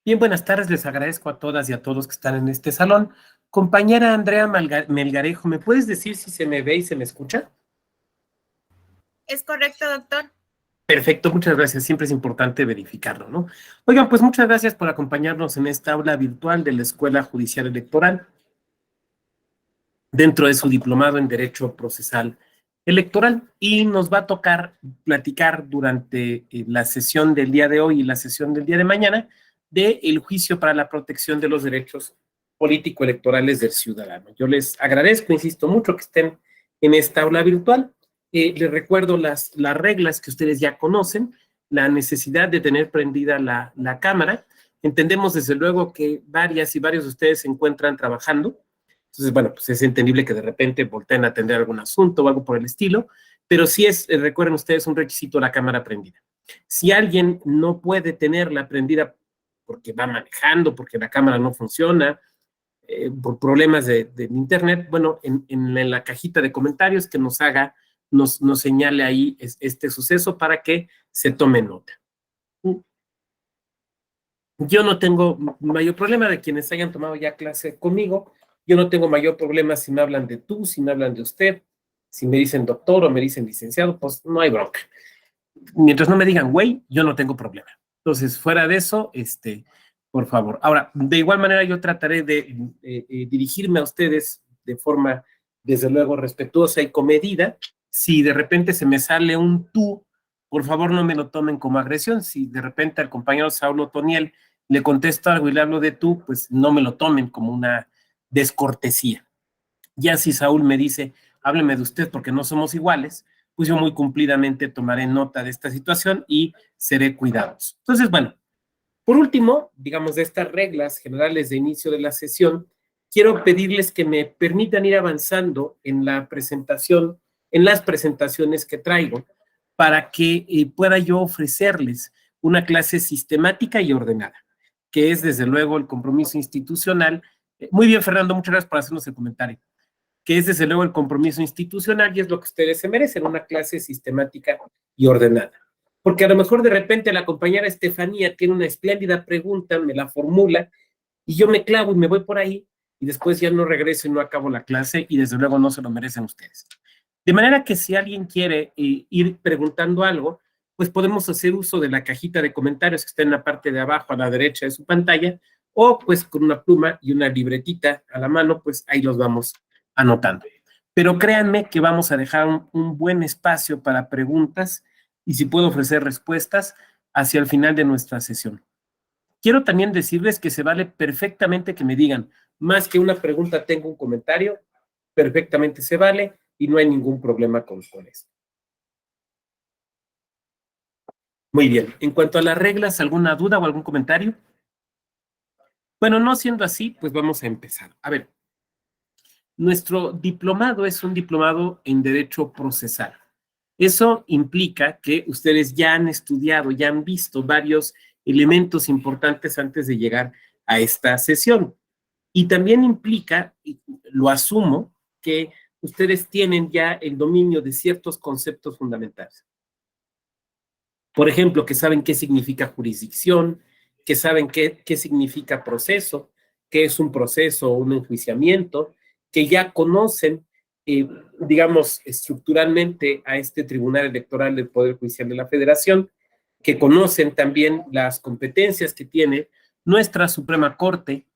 Bien, buenas tardes, les agradezco a todas y a todos que están en este salón. Compañera Andrea Melgarejo, ¿me puedes decir si se me ve y se me escucha? Es correcto, doctor. Perfecto, muchas gracias. Siempre es importante verificarlo, ¿no? Oigan, pues muchas gracias por acompañarnos en esta aula virtual de la Escuela Judicial Electoral dentro de su diplomado en Derecho Procesal Electoral. Y nos va a tocar platicar durante la sesión del día de hoy y la sesión del día de mañana del juicio para la protección de los derechos político-electorales del ciudadano. Yo les agradezco, insisto mucho, que estén en esta aula virtual. Les recuerdo las reglas que ustedes ya conocen, la necesidad de tener prendida la cámara. Entendemos desde luego que varias y varios de ustedes se encuentran trabajando. Entonces, bueno, pues es entendible que de repente volteen a atender algún asunto o algo por el estilo, pero sí es, recuerden ustedes, un requisito la cámara prendida. Si alguien no puede tenerla prendida porque va manejando, porque la cámara no funciona, por problemas de internet, bueno, en la cajita de comentarios que nos haga, nos señale ahí este suceso para que se tome nota. Yo no tengo mayor problema de quienes hayan tomado ya clase conmigo. Yo no tengo mayor problema si me hablan de tú, si me hablan de usted, si me dicen doctor o me dicen licenciado, pues no hay bronca. Mientras no me digan güey, yo no tengo problema. Entonces, fuera de eso, por favor. Ahora, de igual manera yo trataré de dirigirme a ustedes de forma, desde luego, respetuosa y comedida. Si de repente se me sale un tú, por favor no me lo tomen como agresión. Si de repente al compañero Saúl Otoniel le contesto algo y le hablo de tú, pues no me lo tomen como una descortesía. Ya si Saúl me dice, hábleme de usted porque no somos iguales, pues yo muy cumplidamente tomaré nota de esta situación y seré cuidadoso. Entonces, bueno, por último, digamos, de estas reglas generales de inicio de la sesión, quiero pedirles que me permitan ir avanzando en la presentación, en las presentaciones que traigo, para que pueda yo ofrecerles una clase sistemática y ordenada, que es desde luego el compromiso institucional. Muy bien, Fernando, muchas gracias por hacernos el comentario, que es desde luego el compromiso institucional y es lo que ustedes se merecen, una clase sistemática y ordenada. Porque a lo mejor de repente la compañera Estefanía tiene una espléndida pregunta, me la formula y yo me clavo y me voy por ahí y después ya no regreso y no acabo la clase y desde luego no se lo merecen ustedes. De manera que si alguien quiere ir preguntando algo, pues podemos hacer uso de la cajita de comentarios que está en la parte de abajo a la derecha de su pantalla o pues con una pluma y una libretita a la mano, pues ahí los vamos anotando. Pero créanme que vamos a dejar un buen espacio para preguntas y si puedo ofrecer respuestas hacia el final de nuestra sesión. Quiero también decirles que se vale perfectamente que me digan, más que una pregunta, tengo un comentario, perfectamente se vale y no hay ningún problema con eso. Muy bien, en cuanto a las reglas, ¿alguna duda o algún comentario? Bueno, no siendo así, pues vamos a empezar. A ver, nuestro diplomado es un diplomado en Derecho Procesal. Eso implica que ustedes ya han estudiado, ya han visto varios elementos importantes antes de llegar a esta sesión. Y también implica, lo asumo, que ustedes tienen ya el dominio de ciertos conceptos fundamentales. Por ejemplo, que saben qué significa jurisdicción, que saben qué significa proceso, qué es un proceso o un enjuiciamiento, que ya conocen, digamos, estructuralmente a este Tribunal Electoral del Poder Judicial de la Federación, que conocen también las competencias que tiene nuestra Suprema Corte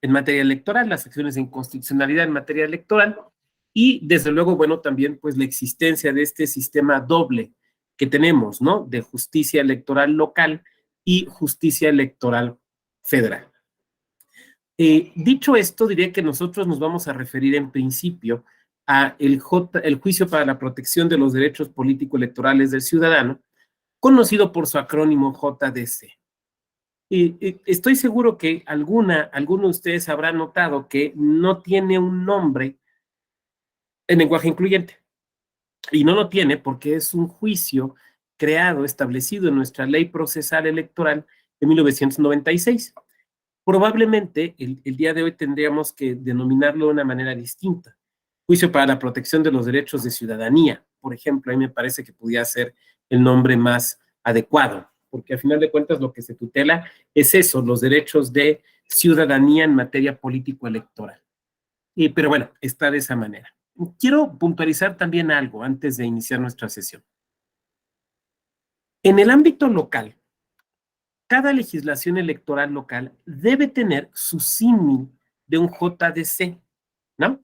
en materia electoral, las acciones de inconstitucionalidad en materia electoral y, desde luego, bueno, también pues la existencia de este sistema doble que tenemos, ¿no? De justicia electoral local y justicia electoral federal. Dicho esto, diré que nosotros nos vamos a referir en principio a el juicio para la protección de los derechos político-electorales del ciudadano, conocido por su acrónimo JDC. Estoy seguro que alguno de ustedes habrá notado que no tiene un nombre en lenguaje incluyente. Y no lo tiene porque es un juicio creado, establecido en nuestra Ley Procesal Electoral de 1996. Probablemente el día de hoy tendríamos que denominarlo de una manera distinta. Juicio para la protección de los derechos de ciudadanía, por ejemplo, a mí me parece que podría ser el nombre más adecuado. porque al final de cuentas lo que se tutela es eso, los derechos de ciudadanía en materia político-electoral. Pero bueno, está de esa manera. Quiero puntualizar también algo antes de iniciar nuestra sesión. En el ámbito local, cada legislación electoral local debe tener su símil de un JDC, ¿no?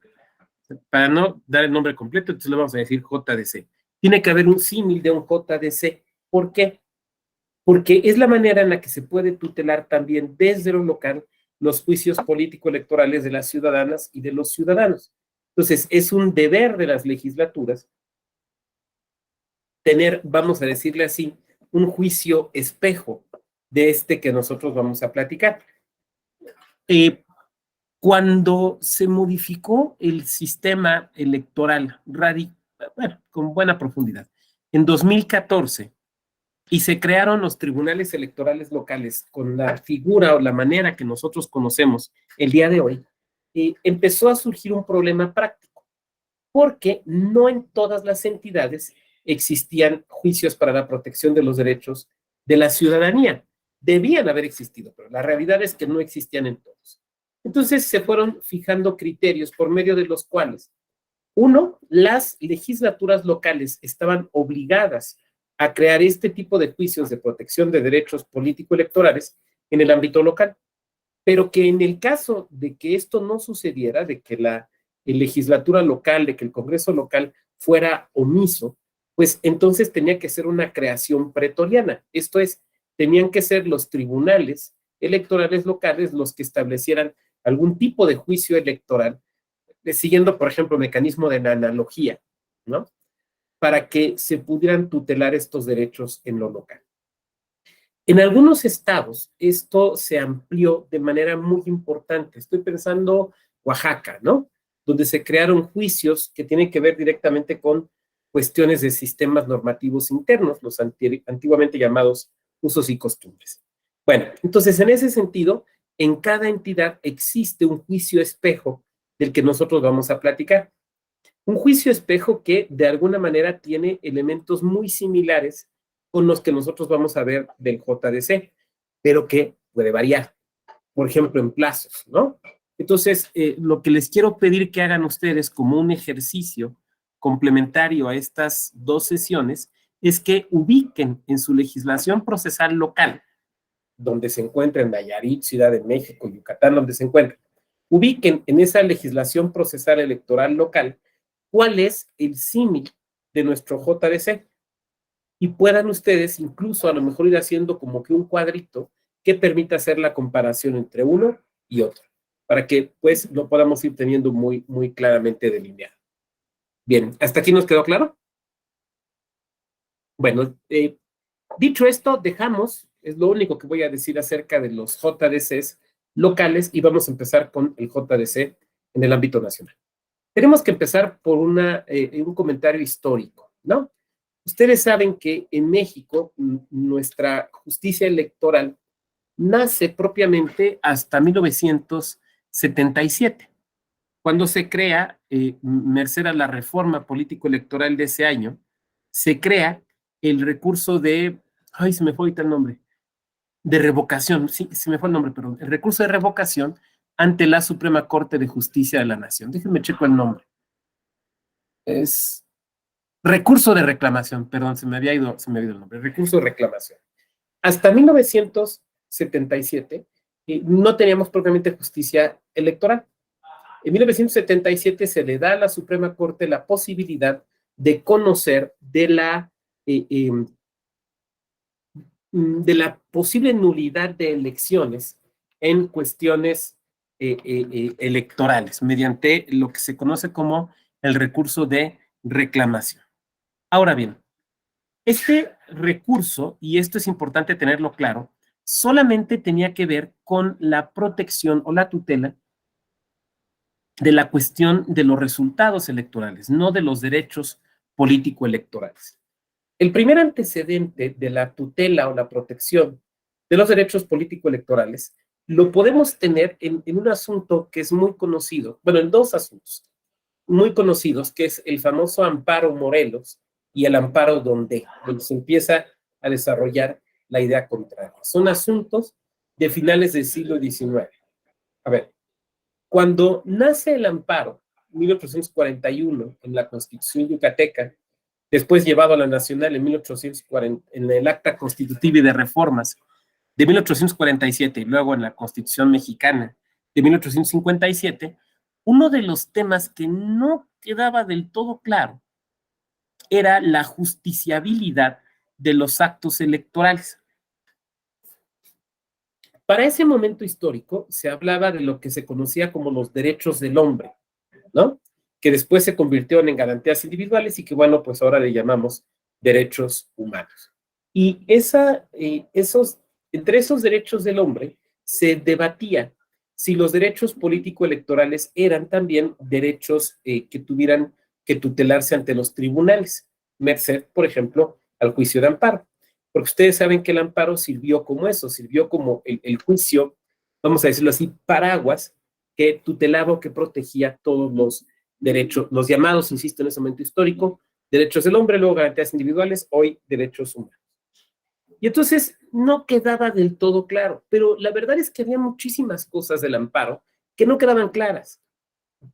Para no dar el nombre completo, entonces le vamos a decir JDC. Tiene que haber un símil de un JDC. ¿Por qué? Porque es la manera en la que se puede tutelar también desde lo local los juicios político-electorales de las ciudadanas y de los ciudadanos. Entonces, es un deber de las legislaturas tener, vamos a decirle así, un juicio espejo de este que nosotros vamos a platicar. Cuando se modificó el sistema electoral bueno, con buena profundidad, en 2014, y se crearon los tribunales electorales locales con la figura o la manera que nosotros conocemos el día de hoy, empezó a surgir un problema práctico, porque no en todas las entidades existían juicios para la protección de los derechos de la ciudadanía. Debían haber existido, pero la realidad es que no existían en todos. Entonces se fueron fijando criterios por medio de los cuales, uno, las legislaturas locales estaban obligadas a crear este tipo de juicios de protección de derechos político-electorales en el ámbito local, pero que en el caso de que esto no sucediera, de que la legislatura local, de que el Congreso local fuera omiso, pues entonces tenía que ser una creación pretoriana. Esto es, tenían que ser los tribunales electorales locales los que establecieran algún tipo de juicio electoral, siguiendo, por ejemplo, el mecanismo de la analogía, ¿no? Para que se pudieran tutelar estos derechos en lo local. En algunos estados esto se amplió de manera muy importante. Estoy pensando Oaxaca, ¿no? Donde se crearon juicios que tienen que ver directamente con cuestiones de sistemas normativos internos, los antiguamente llamados usos y costumbres. Bueno, entonces en ese sentido, en cada entidad existe un juicio espejo del que nosotros vamos a platicar. Un juicio espejo que de alguna manera tiene elementos muy similares con los que nosotros vamos a ver del JDC, pero que puede variar, por ejemplo, en plazos, ¿no? Entonces, lo que les quiero pedir que hagan ustedes como un ejercicio complementario a estas dos sesiones es que ubiquen en su legislación procesal local, donde se encuentren Nayarit, Ciudad de México, Yucatán, donde se encuentren, ubiquen en esa legislación procesal electoral local cuál es el símil de nuestro JDC y puedan ustedes incluso a lo mejor ir haciendo como que un cuadrito que permita hacer la comparación entre uno y otro, para que pues lo podamos ir teniendo muy, muy claramente delineado. Bien, ¿hasta aquí nos quedó claro? Bueno, dicho esto, dejamos, es lo único que voy a decir acerca de los JDCs locales y vamos a empezar con el JDC en el ámbito nacional. Tenemos que empezar por un comentario histórico, ¿no? Ustedes saben que en México nuestra justicia electoral nace propiamente hasta 1977, cuando se crea, merced a la reforma político-electoral de ese año, se crea el recurso de, ay, se me fue ahorita el nombre, de revocación, sí, se me fue el nombre, perdón, el recurso de revocación ante la Suprema Corte de Justicia de la Nación. Déjenme checo el nombre. Es recurso de reclamación, perdón, se me había ido el nombre, recurso de reclamación. Hasta 1977 no teníamos propiamente justicia electoral. En 1977 se le da a la Suprema Corte la posibilidad de conocer de la posible nulidad de elecciones en cuestiones electorales, mediante lo que se conoce como el recurso de reclamación. Ahora bien, este recurso, y esto es importante tenerlo claro, solamente tenía que ver con la protección o la tutela de la cuestión de los resultados electorales, no de los derechos político-electorales. El primer antecedente de la tutela o la protección de los derechos político-electorales lo podemos tener en un asunto que es muy conocido, bueno, en dos asuntos muy conocidos, que es el famoso amparo Morelos y el amparo donde se empieza a desarrollar la idea contraria. Son asuntos de finales del siglo XIX. A ver, cuando nace el amparo, 1841, en la Constitución yucateca, después llevado a la Nacional en 1840, en el Acta Constitutiva y de Reformas de 1847 y luego en la Constitución Mexicana de 1857, uno de los temas que no quedaba del todo claro era la justiciabilidad de los actos electorales. Para ese momento histórico se hablaba de lo que se conocía como los derechos del hombre, ¿no? Que después se convirtieron en garantías individuales y que, bueno, pues ahora le llamamos derechos humanos. Y entre esos derechos del hombre se debatía si los derechos político-electorales eran también derechos que tuvieran que tutelarse ante los tribunales, merced, por ejemplo, al juicio de amparo. Porque ustedes saben que el amparo sirvió como eso, sirvió como el juicio, vamos a decirlo así, paraguas, que tutelaba o que protegía todos los derechos, los llamados, insisto, en ese momento histórico, derechos del hombre, luego garantías individuales, hoy derechos humanos. Y entonces no quedaba del todo claro, pero la verdad es que había muchísimas cosas del amparo que no quedaban claras.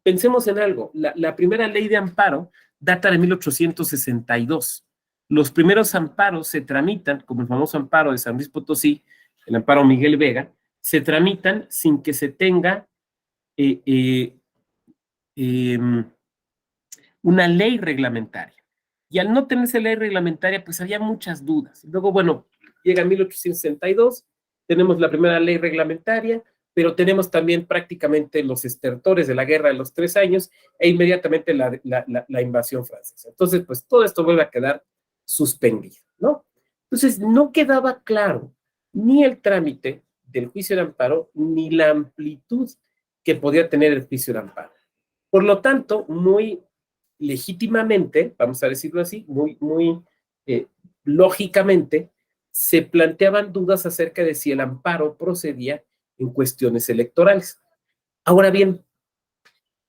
Pensemos en algo, la primera ley de amparo data de 1862. Los primeros amparos se tramitan, como el famoso amparo de San Luis Potosí, el amparo Miguel Vega, se tramitan sin que se tenga una ley reglamentaria. Y al no tenerse ley reglamentaria, pues había muchas dudas. Luego, bueno, llega 1862, tenemos la primera ley reglamentaria, pero tenemos también prácticamente los estertores de la Guerra de los 3 años e inmediatamente la invasión francesa. Entonces, pues todo esto vuelve a quedar suspendido, ¿no? Entonces, no quedaba claro ni el trámite del juicio de amparo, ni la amplitud que podía tener el juicio de amparo. Por lo tanto, muy legítimamente, vamos a decirlo así, muy lógicamente, se planteaban dudas acerca de si el amparo procedía en cuestiones electorales. Ahora bien,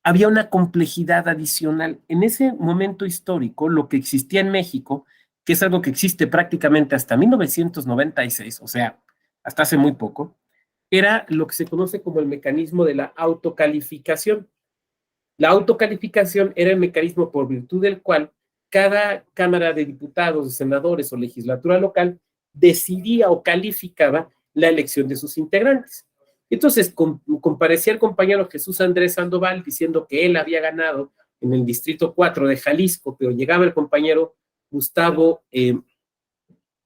había una complejidad adicional. En ese momento histórico, lo que existía en México, que es algo que existe prácticamente hasta 1996, o sea, hasta hace muy poco, era lo que se conoce como el mecanismo de la autocalificación. La autocalificación era el mecanismo por virtud del cual cada Cámara de Diputados, de Senadores o legislatura local decidía o calificaba la elección de sus integrantes. Entonces, comparecía el compañero Jesús Andrés Sandoval diciendo que él había ganado en el Distrito 4 de Jalisco, pero llegaba el compañero Gustavo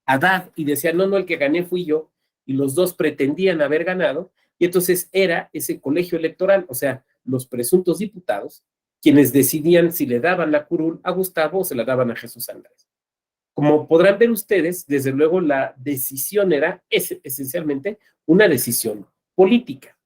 Haddad y decía, no, el que gané fui yo, y los dos pretendían haber ganado, y entonces era ese colegio electoral, o sea, los presuntos diputados, quienes decidían si le daban la curul a Gustavo o se la daban a Jesús Andrés. Como podrán ver ustedes, desde luego la decisión era esencialmente una decisión política.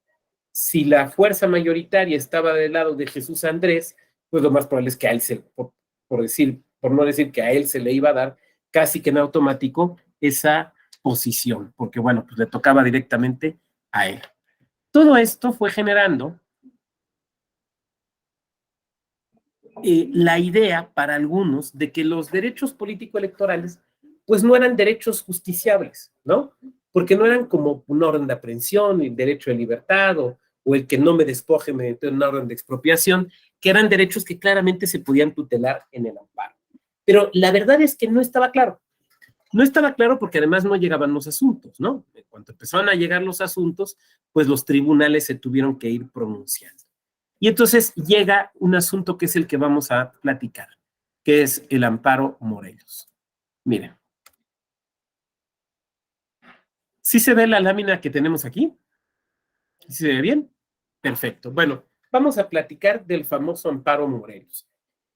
Si la fuerza mayoritaria estaba del lado de Jesús Andrés, pues lo más probable es que a él por no decir que a él se le iba a dar casi que en automático esa posición, porque bueno, pues le tocaba directamente a él. Todo esto fue generando la idea para algunos de que los derechos político-electorales pues no eran derechos justiciables, ¿no? Porque no eran como una orden de aprehensión, el derecho de libertad o el que no me despoje mediante una orden de expropiación, que eran derechos que claramente se podían tutelar en el amparo. Pero la verdad es que no estaba claro. No estaba claro porque además no llegaban los asuntos, ¿no? En cuanto empezaron a llegar los asuntos, pues los tribunales se tuvieron que ir pronunciando. Y entonces llega un asunto que es el que vamos a platicar, que es el amparo Morelos. Miren. ¿Sí se ve la lámina que tenemos aquí? ¿Sí se ve bien? Perfecto. Bueno, vamos a platicar del famoso amparo Morelos.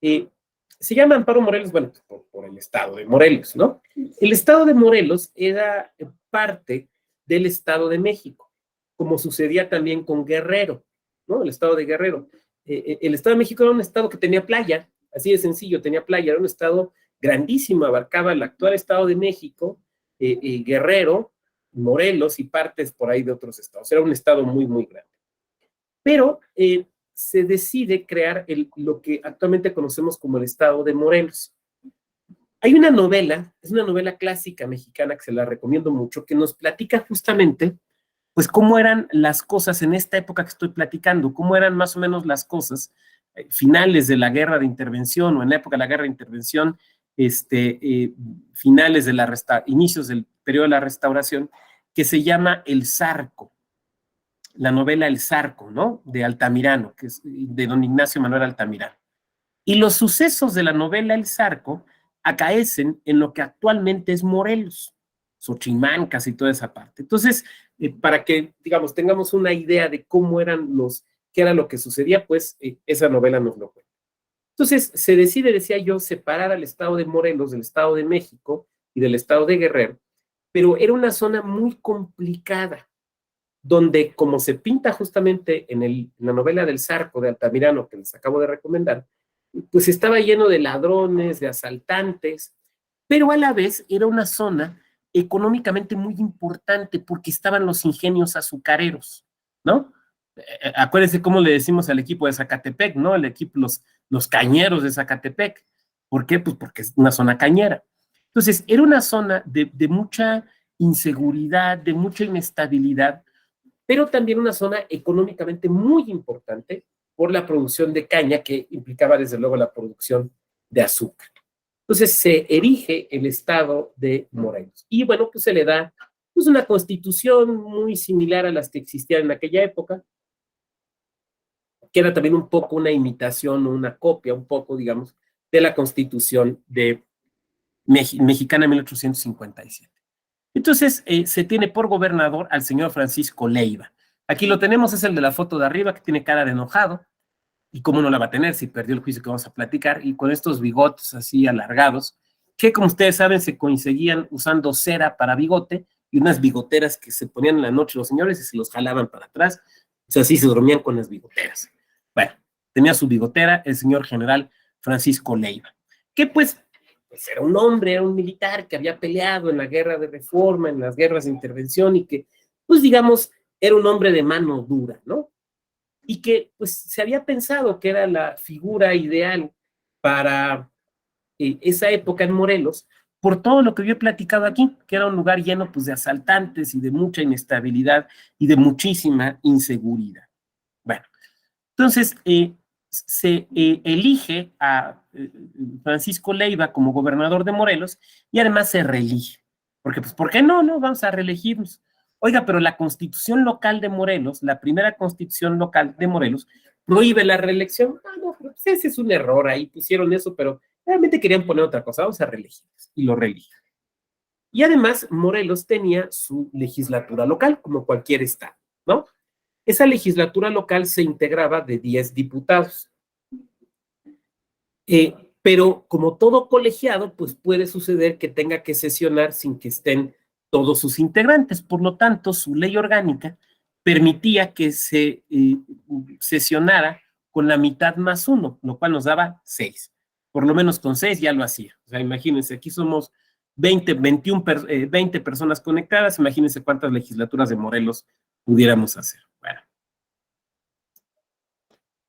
Se llama amparo Morelos, bueno, por el estado de Morelos, ¿no? El estado de Morelos era parte del Estado de México, como sucedía también con Guerrero, ¿no? El estado de Guerrero. El Estado de México era un estado que tenía playa, así de sencillo, tenía playa, era un estado grandísimo, abarcaba el actual Estado de México, Guerrero, Morelos y partes por ahí de otros estados. Era un estado muy grande. Pero se decide crear lo que actualmente conocemos como el estado de Morelos. Hay una novela, es una novela clásica mexicana que se la recomiendo mucho, que nos platica justamente, pues, cómo eran las cosas en esta época que estoy platicando, cómo eran más o menos las cosas, finales de la guerra de intervención o en la época de la guerra de intervención, finales de inicios del periodo de la restauración, que se llama El Zarco, la novela El Zarco, ¿no? De Altamirano, que es de don Ignacio Manuel Altamirano. Y los sucesos de la novela El Zarco acaecen en lo que actualmente es Morelos, Xochimancas y toda esa parte. Entonces, para que, digamos, tengamos una idea de cómo eran qué era lo que sucedía, pues esa novela nos lo cuenta. Entonces, se decide, decía yo, separar al estado de Morelos del estado de México y del estado de Guerrero, pero era una zona muy complicada, donde, como se pinta justamente en la novela del Zarco de Altamirano, que les acabo de recomendar, pues estaba lleno de ladrones, de asaltantes, pero a la vez era una zona económicamente muy importante porque estaban los ingenios azucareros, ¿no? Acuérdense cómo le decimos al equipo de Zacatepec, ¿no? El equipo, los cañeros de Zacatepec. ¿Por qué? Pues porque es una zona cañera. Entonces, era una zona de mucha inseguridad, de mucha inestabilidad, pero también una zona económicamente muy importante por la producción de caña que implicaba desde luego la producción de azúcar. Entonces se erige el estado de Morelos y bueno, pues se le da pues una constitución muy similar a las que existían en aquella época, que era también un poco una imitación o una copia, un poco, digamos, de la constitución de mexicana de 1857. Entonces, se tiene por gobernador al señor Francisco Leiva. Aquí lo tenemos, es el de la foto de arriba, que tiene cara de enojado, y cómo no la va a tener si perdió el juicio que vamos a platicar, y con estos bigotes así alargados, que como ustedes saben se conseguían usando cera para bigote, y unas bigoteras que se ponían en la noche los señores y se los jalaban para atrás, o sea, así se dormían con las bigoteras. Bueno, tenía su bigotera el señor general Francisco Leiva, que pues era un hombre, era un militar que había peleado en la guerra de reforma, en las guerras de intervención y que, pues digamos, era un hombre de mano dura, ¿no? Y que pues se había pensado que era la figura ideal para esa época en Morelos, por todo lo que yo he platicado aquí, que era un lugar lleno pues de asaltantes y de mucha inestabilidad y de muchísima inseguridad. Bueno, entonces, se elige a Francisco Leiva como gobernador de Morelos y además se reelige. Porque, pues, ¿por qué no? No, vamos a reelegirnos. Oiga, pero la constitución local de Morelos, la primera constitución local de Morelos, prohíbe la reelección. Ah, no, pues ese es un error, ahí pusieron eso, pero realmente querían poner otra cosa, vamos a reelegirnos. Y lo reeligen. Y además, Morelos tenía su legislatura local, como cualquier estado, ¿no? Esa legislatura local se integraba de 10 diputados. Pero como todo colegiado, pues puede suceder que tenga que sesionar sin que estén todos sus integrantes. Por lo tanto, su ley orgánica permitía que se sesionara con la mitad más uno, lo cual nos daba 6. Por lo menos con 6 ya lo hacía. O sea, imagínense, aquí somos 20 personas conectadas, imagínense cuántas legislaturas de Morelos pudiéramos hacer. Bueno.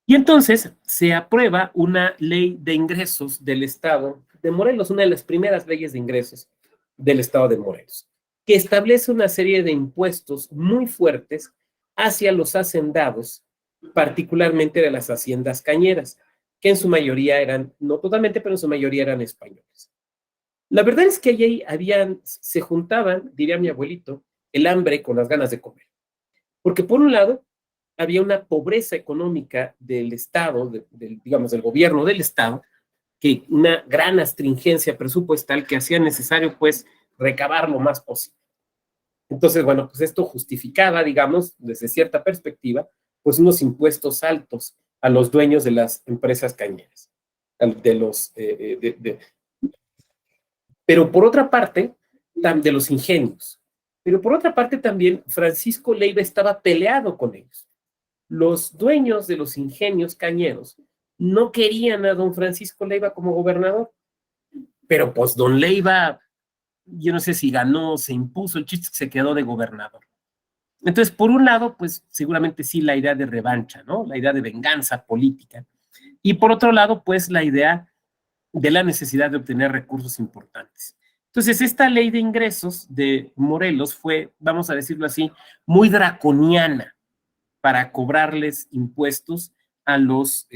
Y entonces se aprueba una ley de ingresos del estado de Morelos, una de las primeras leyes de ingresos del estado de Morelos, que establece una serie de impuestos muy fuertes hacia los hacendados, particularmente de las haciendas cañeras, que en su mayoría eran, no totalmente, pero en su mayoría eran españoles. La verdad es que allí se juntaban, diría mi abuelito, el hambre con las ganas de comer. Porque por un lado, había una pobreza económica del Estado, digamos, del gobierno del Estado, que una gran astringencia presupuestal que hacía necesario, pues, recabar lo más posible. Entonces, bueno, pues esto justificaba, digamos, desde cierta perspectiva, pues unos impuestos altos a los dueños de las empresas cañeras, pero por otra parte, de los ingenios. Pero por otra parte también, Francisco Leiva estaba peleado con ellos. Los dueños de los ingenios cañeros no querían a don Francisco Leiva como gobernador, pero pues don Leiva, yo no sé si ganó, se impuso, el chiste es que se quedó de gobernador. Entonces, por un lado, pues seguramente sí la idea de revancha, ¿no? La idea de venganza política. Y por otro lado, pues la idea de la necesidad de obtener recursos importantes. Entonces, esta ley de ingresos de Morelos fue, vamos a decirlo así, muy draconiana para cobrarles impuestos a los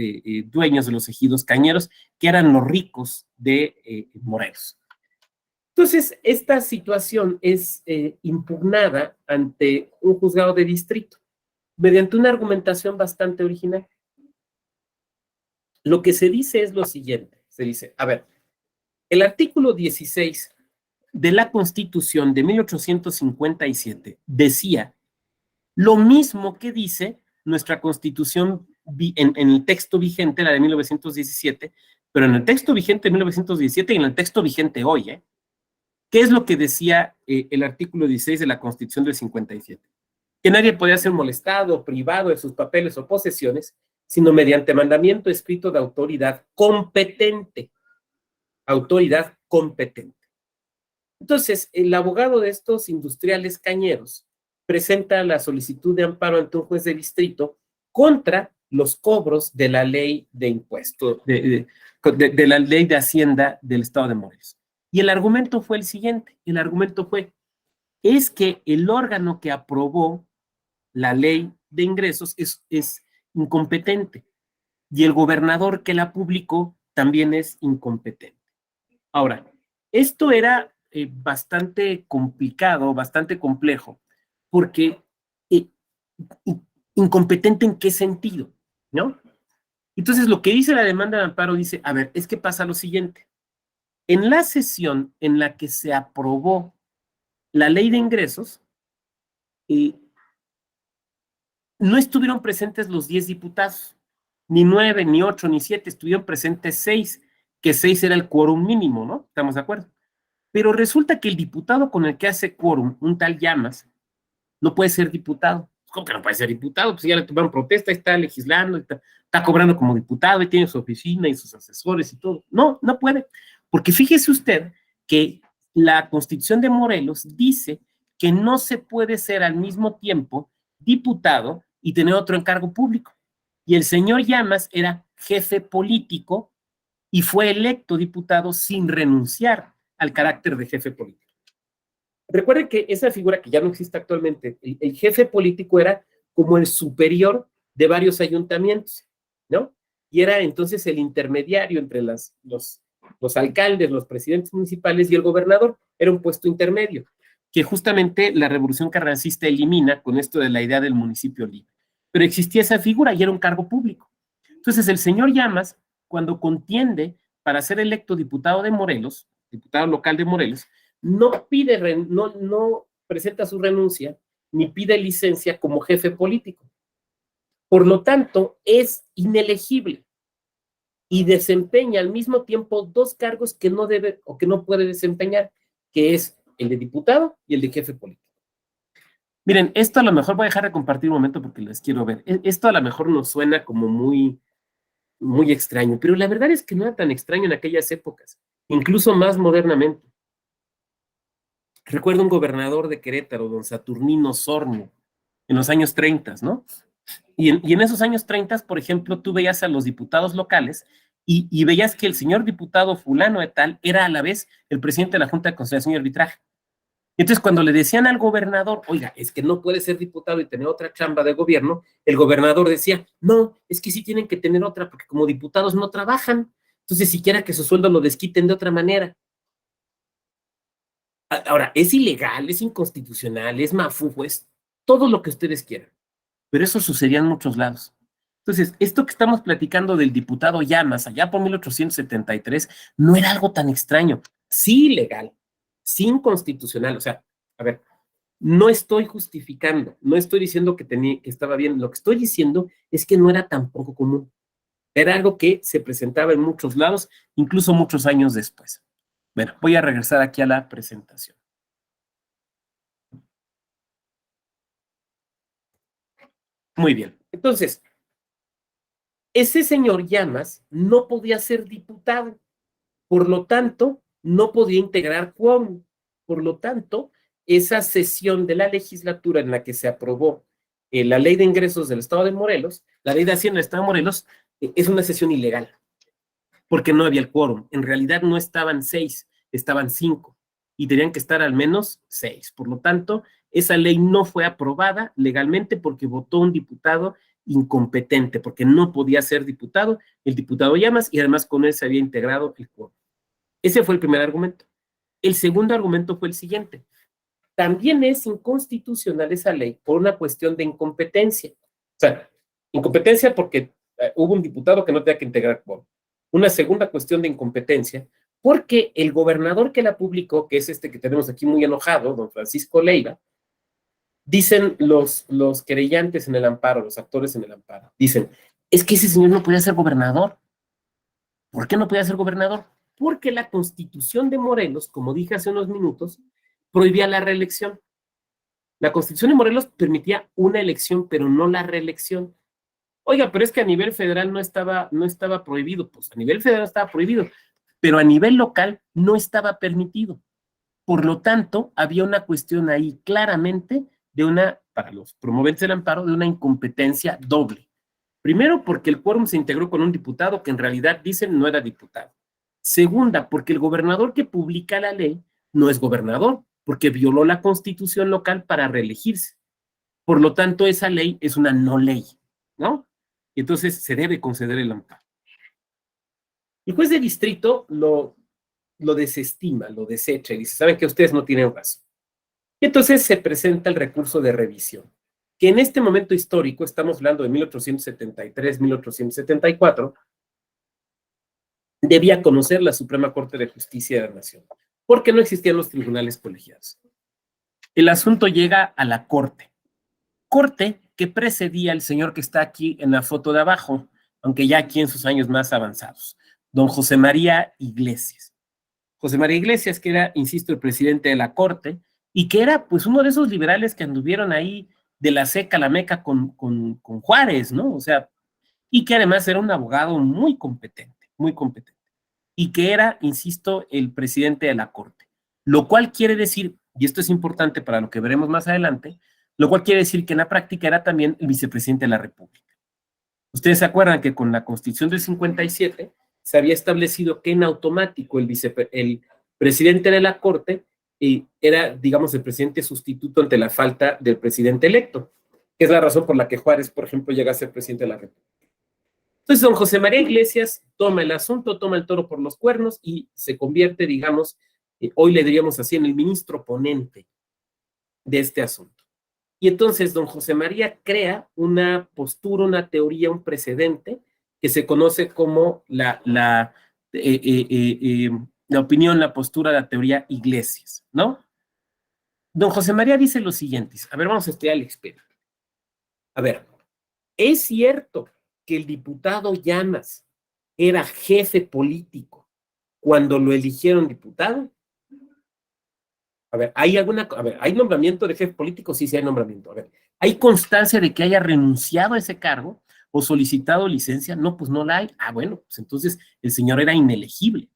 dueños de los ejidos cañeros, que eran los ricos de Morelos. Entonces, esta situación es impugnada ante un juzgado de distrito, mediante una argumentación bastante original. Lo que se dice es lo siguiente, se dice, a ver, el artículo 16 de la Constitución de 1857 decía lo mismo que dice nuestra Constitución en el texto vigente, la de 1917, pero en el texto vigente de 1917 y en el texto vigente hoy, ¿eh? ¿Qué es lo que decía el artículo 16 de la Constitución del 57? Que nadie podía ser molestado o privado de sus papeles o posesiones, sino mediante mandamiento escrito de autoridad competente. Autoridad competente. Entonces, el abogado de estos industriales cañeros presenta la solicitud de amparo ante un juez de distrito contra los cobros de la ley de impuestos, de la ley de Hacienda del Estado de Morelos. Y el argumento fue el siguiente, el argumento fue, es que el órgano que aprobó la ley de ingresos es incompetente y el gobernador que la publicó también es incompetente. Ahora, esto era bastante complicado, bastante complejo, porque incompetente en qué sentido, ¿no? Entonces, lo que dice la demanda de amparo dice, a ver, es que pasa lo siguiente. En la sesión en la que se aprobó la ley de ingresos, no estuvieron presentes los 10 diputados, ni 9, ni 8, ni 7, estuvieron presentes 6, que 6 era el quórum mínimo, ¿no? ¿Estamos de acuerdo? Pero resulta que el diputado con el que hace quórum, un tal Llamas, no puede ser diputado. ¿Cómo que no puede ser diputado? Pues ya le tomaron protesta, está legislando, está cobrando como diputado y tiene su oficina y sus asesores y todo. No, no puede. Porque fíjese usted que la Constitución de Morelos dice que no se puede ser al mismo tiempo diputado y tener otro encargo público. Y el señor Llamas era jefe político y fue electo diputado sin renunciar al carácter de jefe político. Recuerden que esa figura que ya no existe actualmente, el jefe político era como el superior de varios ayuntamientos, ¿no? Y era entonces el intermediario entre los alcaldes, los presidentes municipales y el gobernador. Era un puesto intermedio, que justamente la Revolución Carrancista elimina con esto de la idea del municipio libre. Pero existía esa figura y era un cargo público. Entonces el señor Llamas, cuando contiende para ser electo diputado de Morelos, diputado local de Morelos, no presenta su renuncia ni pide licencia como jefe político. Por lo tanto, es inelegible y desempeña al mismo tiempo dos cargos que no debe o que no puede desempeñar, que es el de diputado y el de jefe político. Miren, esto a lo mejor voy a dejar de compartir un momento porque les quiero ver. Esto a lo mejor nos suena como muy extraño, pero la verdad es que no era tan extraño en aquellas épocas, incluso más modernamente. Recuerdo un gobernador de Querétaro, don Saturnino Sorno, en los años 30, ¿no? Y en esos años 30, por ejemplo, tú veías a los diputados locales y veías que el señor diputado fulano de tal era a la vez el presidente de la Junta de Conciliación y Arbitraje. Entonces, cuando le decían al gobernador, oiga, es que no puede ser diputado y tener otra chamba de gobierno, el gobernador decía, no, es que sí tienen que tener otra porque como diputados no trabajan, entonces siquiera que su sueldo lo desquiten de otra manera. Ahora, es ilegal, es inconstitucional, es mafufo, es todo lo que ustedes quieran, pero eso sucedía en muchos lados. Entonces, esto que estamos platicando del diputado Llamas, allá por 1873, no era algo tan extraño, sí ilegal, sí inconstitucional, o sea, a ver, no estoy justificando, no estoy diciendo que estaba bien, lo que estoy diciendo es que no era tan poco común, era algo que se presentaba en muchos lados, incluso muchos años después. Bueno, voy a regresar aquí a la presentación. Muy bien, entonces, ese señor Llamas no podía ser diputado, por lo tanto, no podía integrar quórum. Por lo tanto, esa sesión de la legislatura en la que se aprobó la ley de ingresos del Estado de Morelos, la ley de Hacienda del Estado de Morelos, es una sesión ilegal. porque no había el quórum. En realidad no estaban 6, estaban 5 y tenían que estar al menos 6. Por lo tanto, esa ley no fue aprobada legalmente porque votó un diputado incompetente, porque no podía ser diputado, el diputado Llamas, y además con él se había integrado el quórum. Ese fue el primer argumento. El segundo argumento fue el siguiente. También es inconstitucional esa ley por una cuestión de incompetencia. O sea, incompetencia porque hubo un diputado que no tenía que integrar quórum. Una segunda cuestión de incompetencia porque el gobernador que la publicó, que es este que tenemos aquí muy enojado, don Francisco Leiva, dicen los querellantes en el amparo, los actores en el amparo, dicen, es que ese señor no podía ser gobernador. ¿Por qué no podía ser gobernador? Porque la Constitución de Morelos, como dije hace unos minutos, prohibía la reelección. La Constitución de Morelos permitía una elección, pero no la reelección. Oiga, pero es que a nivel federal no estaba prohibido. Pues a nivel federal estaba prohibido, pero a nivel local no estaba permitido. Por lo tanto, había una cuestión ahí claramente para los promoventes del amparo, de una incompetencia doble. Primero, porque el quórum se integró con un diputado que en realidad dicen no era diputado. Segunda, porque el gobernador que publica la ley no es gobernador, porque violó la constitución local para reelegirse. Por lo tanto, esa ley es una no ley, ¿no? Y entonces se debe conceder el amparo. El juez de distrito lo desestima, lo desecha y dice, ¿saben que ustedes no tienen razón? Y entonces se presenta el recurso de revisión, que en este momento histórico, estamos hablando de 1873, 1874, debía conocer la Suprema Corte de Justicia de la Nación, porque no existían los tribunales colegiados. El asunto llega a la Corte que precedía al señor que está aquí en la foto de abajo, aunque ya aquí en sus años más avanzados, don José María Iglesias. José María Iglesias, que era, insisto, el presidente de la Corte, y que era pues uno de esos liberales que anduvieron ahí de la seca a la meca con Juárez, ¿no? O sea, y que además era un abogado muy competente, y que era, insisto, el presidente de la Corte. Lo cual quiere decir, y esto es importante para lo que veremos más adelante, lo cual quiere decir que en la práctica era también el vicepresidente de la República. Ustedes se acuerdan que con la Constitución del 57 se había establecido que en automático el presidente de la Corte era, digamos, el presidente sustituto ante la falta del presidente electo, que es la razón por la que Juárez, por ejemplo, llega a ser presidente de la República. Entonces, don José María Iglesias toma el asunto, toma el toro por los cuernos y se convierte, digamos, hoy le diríamos así, en el ministro ponente de este asunto. Y entonces don José María crea una postura, una teoría, un precedente que se conoce como la opinión, la postura, la teoría Iglesias, ¿no? Don José María dice lo siguiente, a ver, vamos a estudiar el experimento. A ver, ¿es cierto que el diputado Llamas era jefe político cuando lo eligieron diputado? A ver, ¿hay nombramiento de jefe político? Sí, sí hay nombramiento. A ver, ¿hay constancia de que haya renunciado a ese cargo o solicitado licencia? No, pues no la hay. Ah, bueno, pues entonces el señor era inelegible.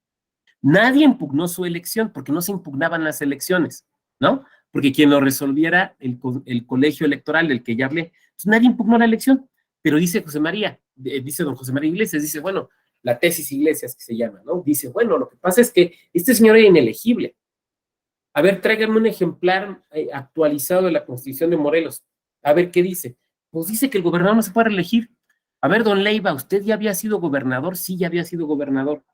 Nadie impugnó su elección porque no se impugnaban las elecciones, ¿no? Porque quien lo resolviera el colegio electoral del que ya hablé, pues nadie impugnó la elección. Pero dice José María, dice don José María Iglesias, dice, bueno, la tesis Iglesias que se llama, ¿no? Dice, bueno, lo que pasa es que este señor era inelegible. A ver, tráiganme un ejemplar actualizado de la Constitución de Morelos. A ver, ¿qué dice? Pues dice que el gobernador no se puede reelegir. A ver, don Leiva, ¿usted ya había sido gobernador? Sí, ya había sido gobernador.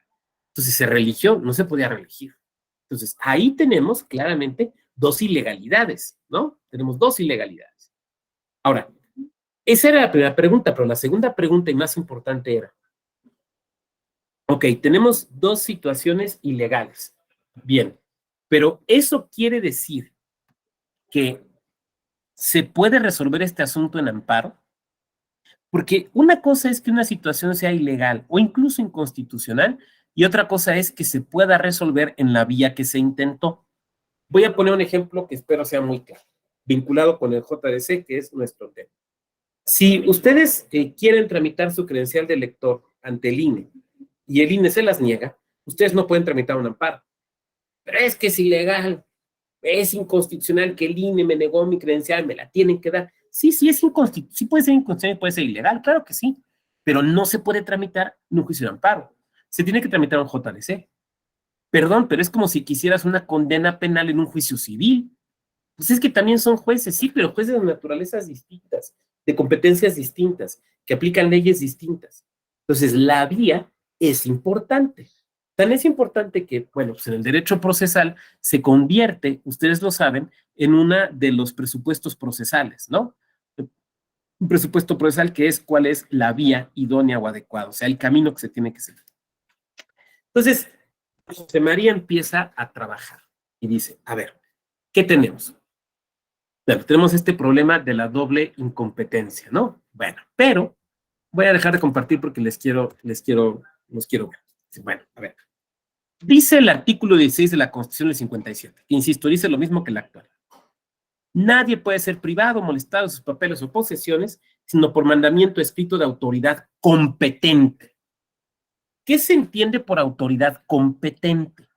Entonces se reeligió, no se podía reelegir. Entonces, ahí tenemos claramente dos ilegalidades, ¿no? Tenemos dos ilegalidades. Ahora, esa era la primera pregunta, pero la segunda pregunta y más importante era, ok, tenemos dos situaciones ilegales. Bien, pero eso quiere decir que se puede resolver este asunto en amparo, porque una cosa es que una situación sea ilegal o incluso inconstitucional y otra cosa es que se pueda resolver en la vía que se intentó. Voy a poner un ejemplo que espero sea muy claro, vinculado con el JDC, que es nuestro tema. Si ustedes quieren tramitar su credencial de elector ante el INE y el INE se las niega, ustedes no pueden tramitar un amparo. Pero es que es ilegal. Es inconstitucional que el INE me negó mi credencial, me la tienen que dar. Sí, sí es inconstitucional, sí puede ser inconstitucional, puede ser ilegal, claro que sí, pero no se puede tramitar en un juicio de amparo. se tiene que tramitar un JDC. Perdón, pero es como si quisieras una condena penal en un juicio civil. Pues es que también son jueces, sí, pero jueces de naturalezas distintas, de competencias distintas, que aplican leyes distintas. Entonces, la vía es importante. Tan es importante que, bueno, pues en el derecho procesal se convierte, ustedes lo saben, en una de los presupuestos procesales, ¿no? Un presupuesto procesal que es cuál es la vía idónea o adecuada, o sea, el camino que se tiene que seguir. Entonces, José María empieza a trabajar y dice, a ver, ¿qué tenemos? Bueno, tenemos este problema de la doble incompetencia, ¿no? Bueno, pero voy a dejar de compartir porque los quiero ver. Bueno, a ver. Dice el artículo 16 de la Constitución del 57, que insisto, dice lo mismo que el actual. Nadie puede ser privado, molestado de sus papeles o posesiones, sino por mandamiento escrito de autoridad competente. ¿Qué se entiende por autoridad competente?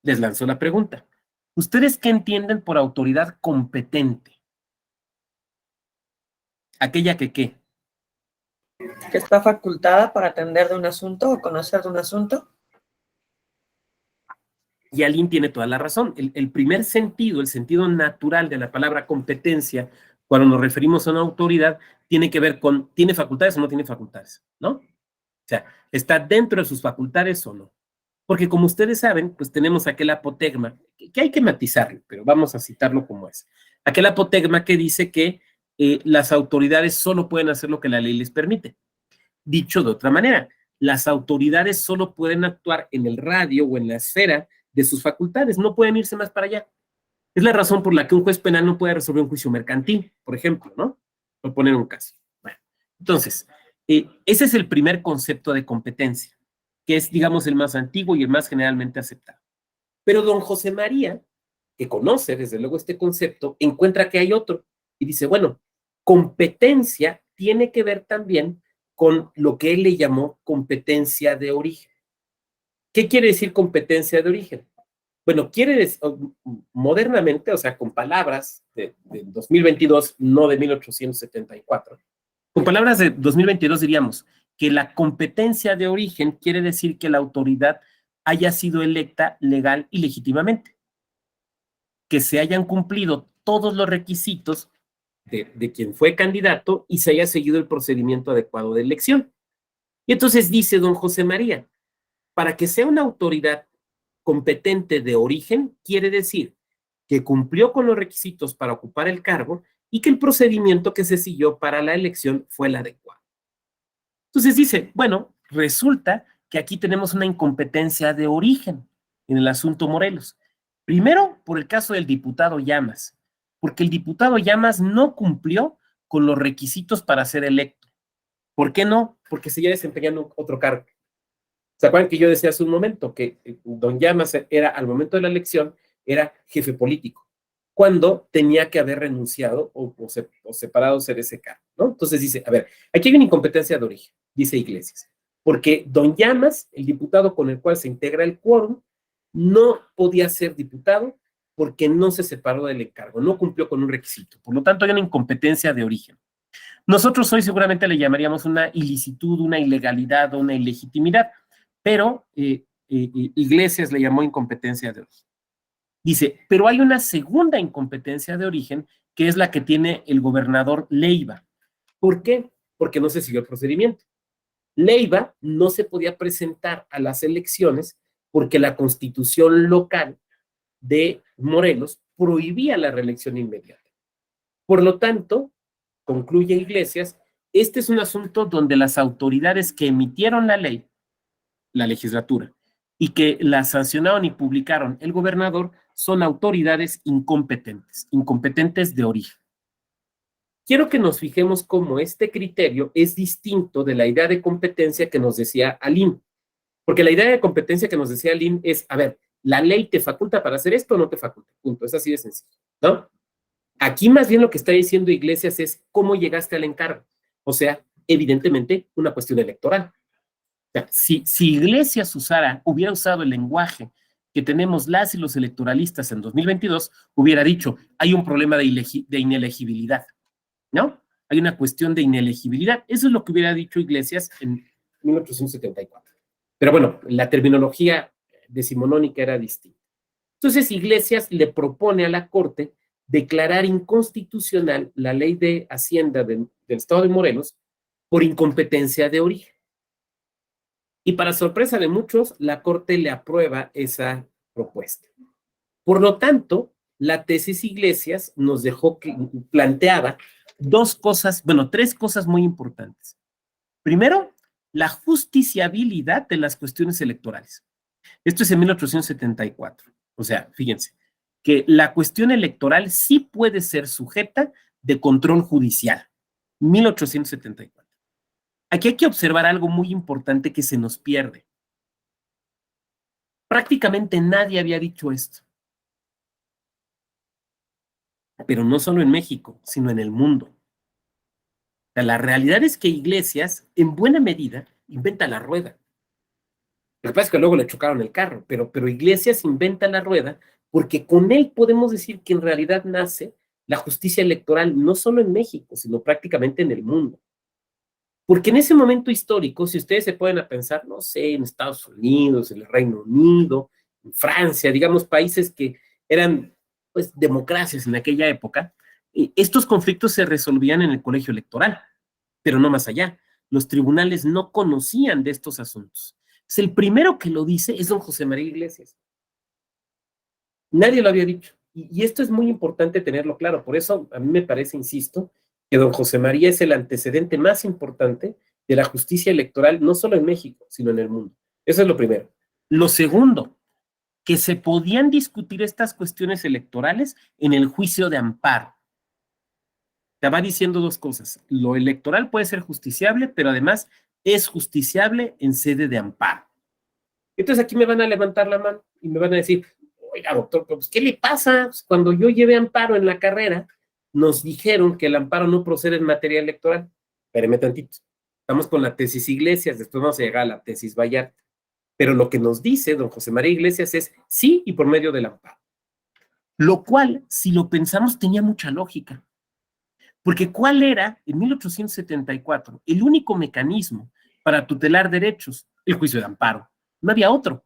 Les lanzo la pregunta. ¿Ustedes qué entienden por autoridad competente? Aquella que ¿qué? Que está facultada para atender de un asunto o conocer de un asunto. Y Aline tiene toda la razón. El primer sentido, el sentido natural de la palabra competencia, cuando nos referimos a una autoridad, tiene que ver con, ¿tiene facultades o no tiene facultades? ¿No? O sea, ¿está dentro de sus facultades o no? Porque como ustedes saben, pues tenemos aquel apotegma, que hay que matizarlo, pero vamos a citarlo como es. Aquel apotegma que dice que las autoridades solo pueden hacer lo que la ley les permite. Dicho de otra manera, las autoridades solo pueden actuar en el radio o en la esfera de sus facultades, no pueden irse más para allá. Es la razón por la que un juez penal no puede resolver un juicio mercantil, por ejemplo, ¿no? Por poner un caso. Bueno, entonces, ese es el primer concepto de competencia, que es, digamos, el más antiguo y el más generalmente aceptado. Pero don José María, que conoce desde luego este concepto, encuentra que hay otro y dice, bueno, competencia tiene que ver también con lo que él le llamó competencia de origen. ¿Qué quiere decir competencia de origen? Bueno, quiere decir, modernamente, o sea, con palabras de 2022, no de 1874, con palabras de 2022 diríamos que la competencia de origen quiere decir que la autoridad haya sido electa legal y legítimamente, que se hayan cumplido todos los requisitos de quien fue candidato y se haya seguido el procedimiento adecuado de elección. Y entonces dice don José María, para que sea una autoridad competente de origen, quiere decir que cumplió con los requisitos para ocupar el cargo y que el procedimiento que se siguió para la elección fue el adecuado. Entonces dice, bueno, resulta que aquí tenemos una incompetencia de origen en el asunto Morelos. Primero, por el caso del diputado Llamas, porque el diputado Llamas no cumplió con los requisitos para ser electo. ¿Por qué no? Porque seguía desempeñando otro cargo. ¿Se acuerdan que yo decía hace un momento que don Llamas era, al momento de la elección, era jefe político, cuando tenía que haber renunciado o separado ser ese cargo, ¿no? Entonces dice, a ver, aquí hay una incompetencia de origen, dice Iglesias, porque don Llamas, el diputado con el cual se integra el quórum, no podía ser diputado porque no se separó del encargo, no cumplió con un requisito, por lo tanto hay una incompetencia de origen. Nosotros hoy seguramente le llamaríamos una ilicitud, una ilegalidad o una ilegitimidad, pero Iglesias le llamó incompetencia de origen. Dice, pero hay una segunda incompetencia de origen que es la que tiene el gobernador Leiva. ¿Por qué? Porque no se siguió el procedimiento. Leiva no se podía presentar a las elecciones porque la constitución local de Morelos prohibía la reelección inmediata. Por lo tanto, concluye Iglesias, este es un asunto donde las autoridades que emitieron la ley, la legislatura, y que la sancionaron y publicaron el gobernador, son autoridades incompetentes, incompetentes de origen. Quiero que nos fijemos cómo este criterio es distinto de la idea de competencia que nos decía Aline, porque la idea de competencia que nos decía Aline es, a ver, ¿la ley te faculta para hacer esto o no te faculta? Punto, es así de sencillo, ¿no? Aquí más bien lo que está diciendo Iglesias es cómo llegaste al encargo, o sea, evidentemente una cuestión electoral. O sea, si Iglesias hubiera usado el lenguaje que tenemos las y los electoralistas en 2022, hubiera dicho, hay un problema de inelegibilidad, ¿no? Hay una cuestión de inelegibilidad. Eso es lo que hubiera dicho Iglesias en 1874. Pero bueno, la terminología decimonónica era distinta. Entonces, Iglesias le propone a la Corte declarar inconstitucional la ley de Hacienda del Estado de Morelos por incompetencia de origen. Y para sorpresa de muchos, la Corte le aprueba esa propuesta. Por lo tanto, la tesis Iglesias nos dejó que planteaba tres cosas muy importantes. Primero, la justiciabilidad de las cuestiones electorales. Esto es en 1874. O sea, fíjense, que la cuestión electoral sí puede ser sujeta de control judicial. 1874. Aquí hay que observar algo muy importante que se nos pierde. Prácticamente nadie había dicho esto. Pero no solo en México, sino en el mundo. O sea, la realidad es que Iglesias, en buena medida, inventa la rueda. Lo que pasa es que luego le chocaron el carro, pero Iglesias inventa la rueda porque con él podemos decir que en realidad nace la justicia electoral, no solo en México, sino prácticamente en el mundo. Porque en ese momento histórico, si ustedes se pueden a pensar, no sé, en Estados Unidos, en el Reino Unido, en Francia, digamos, países que eran, pues, democracias en aquella época, estos conflictos se resolvían en el colegio electoral, pero no más allá. Los tribunales no conocían de estos asuntos. Entonces, el primero que lo dice es don José María Iglesias. Nadie lo había dicho. Y esto es muy importante tenerlo claro. Por eso a mí me parece, insisto, que don José María es el antecedente más importante de la justicia electoral, no solo en México, sino en el mundo. Eso es lo primero. Lo segundo, que se podían discutir estas cuestiones electorales en el juicio de amparo. Te va diciendo dos cosas. Lo electoral puede ser justiciable, pero además es justiciable en sede de amparo. Entonces aquí me van a levantar la mano y me van a decir, oiga, doctor, pues, ¿qué le pasa? Pues, cuando yo llevé amparo en la carrera, nos dijeron que el amparo no procede en materia electoral. Espéreme tantito. Estamos con la tesis Iglesias, después vamos a llegar a la tesis Vallarta. Pero lo que nos dice don José María Iglesias es sí y por medio del amparo. Lo cual, si lo pensamos, tenía mucha lógica. Porque ¿cuál era, en 1874, el único mecanismo para tutelar derechos? El juicio de amparo. No había otro.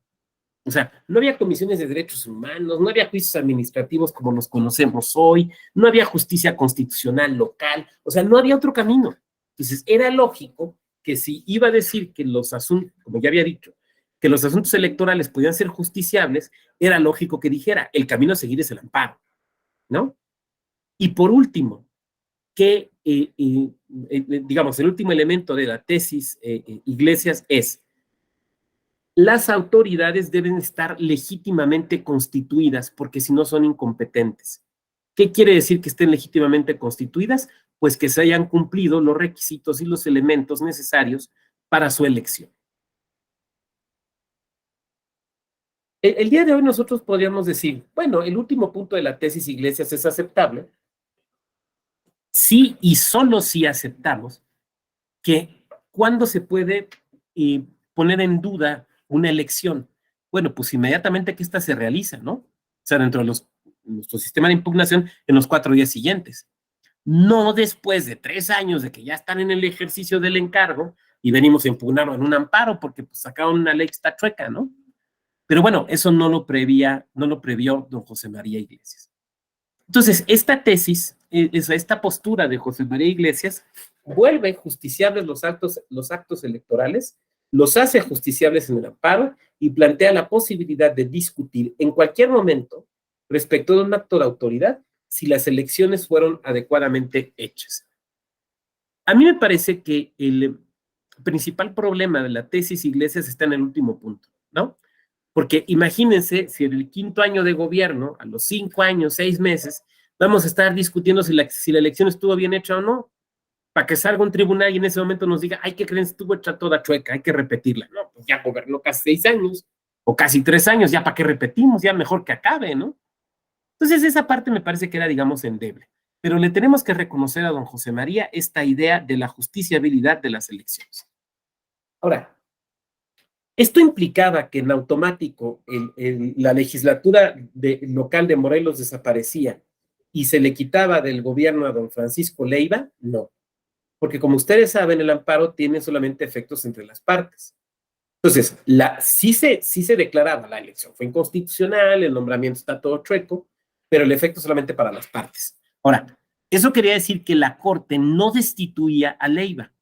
O sea, no había comisiones de derechos humanos, no había juicios administrativos como los conocemos hoy, no había justicia constitucional local, o sea, no había otro camino. Entonces, era lógico que si iba a decir que los asuntos, como ya había dicho, que los asuntos electorales podían ser justiciables, era lógico que dijera, el camino a seguir es el amparo, ¿no? Y por último, que, digamos, el último elemento de la tesis Iglesias es, las autoridades deben estar legítimamente constituidas, porque si no son incompetentes. ¿Qué quiere decir que estén legítimamente constituidas? Pues que se hayan cumplido los requisitos y los elementos necesarios para su elección. El día de hoy nosotros podríamos decir, bueno, el último punto de la tesis Iglesias es aceptable, sí y solo si aceptamos que cuando se puede poner en duda una elección. Bueno, pues inmediatamente que ésta se realiza, ¿no? O sea, dentro de nuestro sistema de impugnación en los 4 días siguientes. No después de 3 años de que ya están en el ejercicio del encargo y venimos a impugnarlo en un amparo porque pues, sacaron una ley que está chueca, ¿no? Pero bueno, eso no lo previó don José María Iglesias. Entonces, esta tesis, esta postura de José María Iglesias, vuelve justiciables los actos electorales, los hace justiciables en el amparo y plantea la posibilidad de discutir en cualquier momento respecto de un acto de autoridad si las elecciones fueron adecuadamente hechas. A mí me parece que el principal problema de la tesis Iglesias está en el último punto, ¿no? Porque imagínense si en el 5º año de gobierno, a los 5 años, 6 meses, vamos a estar discutiendo si la elección estuvo bien hecha o no, para que salga un tribunal y en ese momento nos diga, ay, ¿qué creen? Estuvo hecha toda chueca, hay que repetirla. No, pues ya gobernó casi 6 años, o casi 3 años, ya para qué repetimos, ya mejor que acabe, ¿no? Entonces esa parte me parece que era, digamos, endeble. Pero le tenemos que reconocer a don José María esta idea de la justiciabilidad de las elecciones. Ahora, esto implicaba que en automático la legislatura local de Morelos desaparecía y se le quitaba del gobierno a don Francisco Leiva. No, porque como ustedes saben, el amparo tiene solamente efectos entre las partes. Entonces, sí se declaraba la elección, fue inconstitucional, el nombramiento está todo chueco, pero el efecto solamente para las partes. Ahora, eso quería decir que la Corte no destituía a Leiva,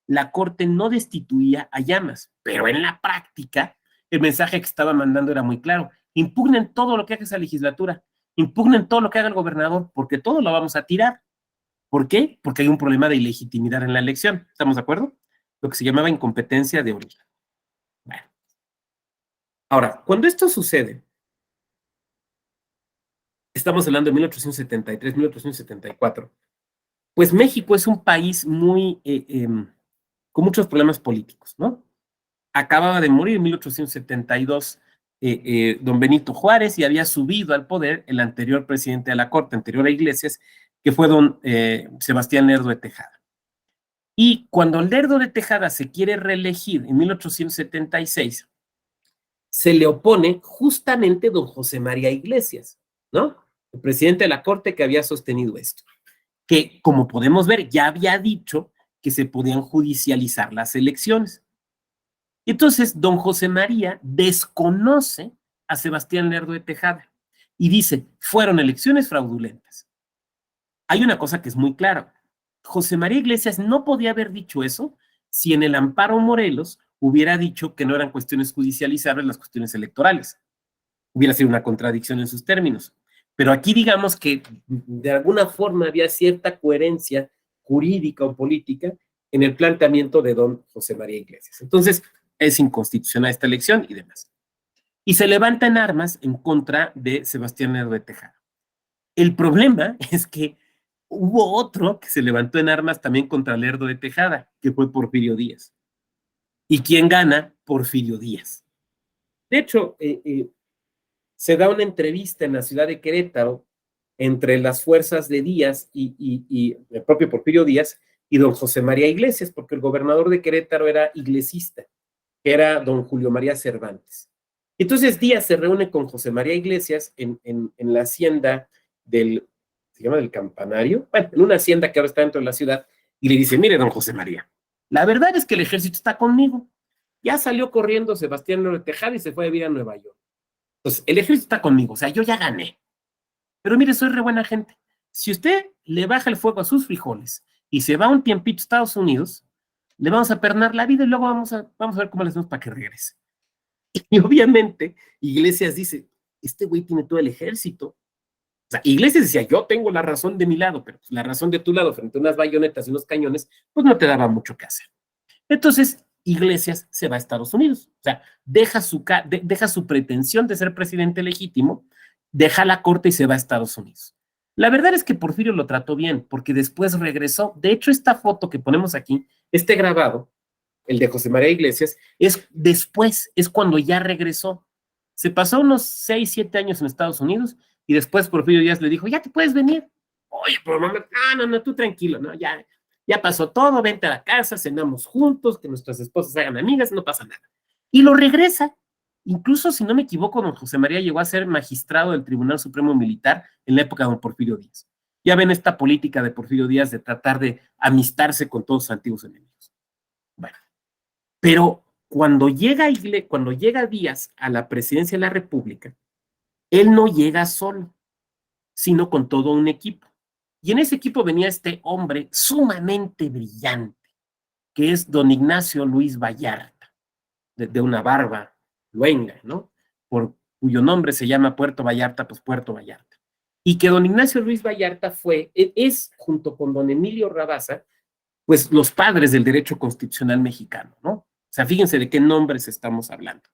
la Corte no destituía a Llamas, pero en la práctica el mensaje que estaba mandando era muy claro: impugnen todo lo que haga esa legislatura, impugnen todo lo que haga el gobernador, porque todo lo vamos a tirar. ¿Por qué? Porque hay un problema de ilegitimidad en la elección, ¿estamos de acuerdo? Lo que se llamaba incompetencia de origen. Bueno. Ahora, cuando esto sucede, estamos hablando de 1873, 1874, pues México es un país muy, con muchos problemas políticos, ¿no? Acababa de morir en 1872 don Benito Juárez y había subido al poder el anterior presidente de la Corte, anterior a Iglesias, que fue don Sebastián Lerdo de Tejada. Y cuando Lerdo de Tejada se quiere reelegir en 1876, se le opone justamente don José María Iglesias, ¿no? El presidente de la Corte que había sostenido esto, que como podemos ver ya había dicho que se podían judicializar las elecciones. Entonces, don José María desconoce a Sebastián Lerdo de Tejada y dice: fueron elecciones fraudulentas. Hay una cosa que es muy clara: José María Iglesias no podía haber dicho eso si en el amparo Morelos hubiera dicho que no eran cuestiones judicializables las cuestiones electorales. Hubiera sido una contradicción en sus términos. Pero aquí digamos que de alguna forma había cierta coherencia jurídica o política en el planteamiento de don José María Iglesias. Entonces, es inconstitucional esta elección y demás. Y se levanta en armas en contra de Sebastián Lerdo de Tejada. El problema es que hubo otro que se levantó en armas también contra Lerdo de Tejada, que fue Porfirio Díaz. ¿Y quién gana? Porfirio Díaz. De hecho, se da una entrevista en la ciudad de Querétaro entre las fuerzas de Díaz y el propio Porfirio Díaz y don José María Iglesias, porque el gobernador de Querétaro era iglesista, que era don Julio María Cervantes. Entonces Díaz se reúne con José María Iglesias en la hacienda se llama del Campanario, bueno, en una hacienda que ahora está dentro de la ciudad, y le dice: mire, don José María, la verdad es que el ejército está conmigo. Ya salió corriendo Sebastián Lerdo de Tejada y se fue a vivir a Nueva York. Entonces, el ejército está conmigo, o sea, yo ya gané. Pero mire, soy re buena gente. Si usted le baja el fuego a sus frijoles y se va un tiempito a Estados Unidos, le vamos a perdonar la vida y luego vamos a ver cómo le hacemos para que regrese. Y obviamente, Iglesias dice: este güey tiene todo el ejército. O sea, Iglesias decía: yo tengo la razón de mi lado, pero pues, la razón de tu lado frente a unas bayonetas y unos cañones, pues no te daba mucho que hacer. Entonces, Iglesias se va a Estados Unidos. O sea, deja su pretensión de ser presidente legítimo, deja la corte y se va a Estados Unidos. La verdad es que Porfirio lo trató bien, porque después regresó. De hecho, esta foto que ponemos aquí, este grabado, el de José María Iglesias, es cuando ya regresó. Se pasó unos 6, 7 años en Estados Unidos y después Porfirio Díaz le dijo: ya te puedes venir. Oye, pero no, tú tranquilo, no, ya pasó todo, vente a la casa, cenamos juntos, que nuestras esposas hagan amigas, no pasa nada. Y lo regresa. Incluso, si no me equivoco, don José María llegó a ser magistrado del Tribunal Supremo Militar en la época de don Porfirio Díaz. Ya ven esta política de Porfirio Díaz de tratar de amistarse con todos sus antiguos enemigos. Bueno, pero cuando llega Díaz a la presidencia de la República, él no llega solo, sino con todo un equipo. Y en ese equipo venía este hombre sumamente brillante, que es don Ignacio Luis Vallarta, de una barba luenga, ¿no? Por cuyo nombre se llama Puerto Vallarta, pues Puerto Vallarta. Y que don Ignacio Luis Vallarta es, junto con don Emilio Rabasa, pues los padres del derecho constitucional mexicano, ¿no? O sea, fíjense de qué nombres estamos hablando.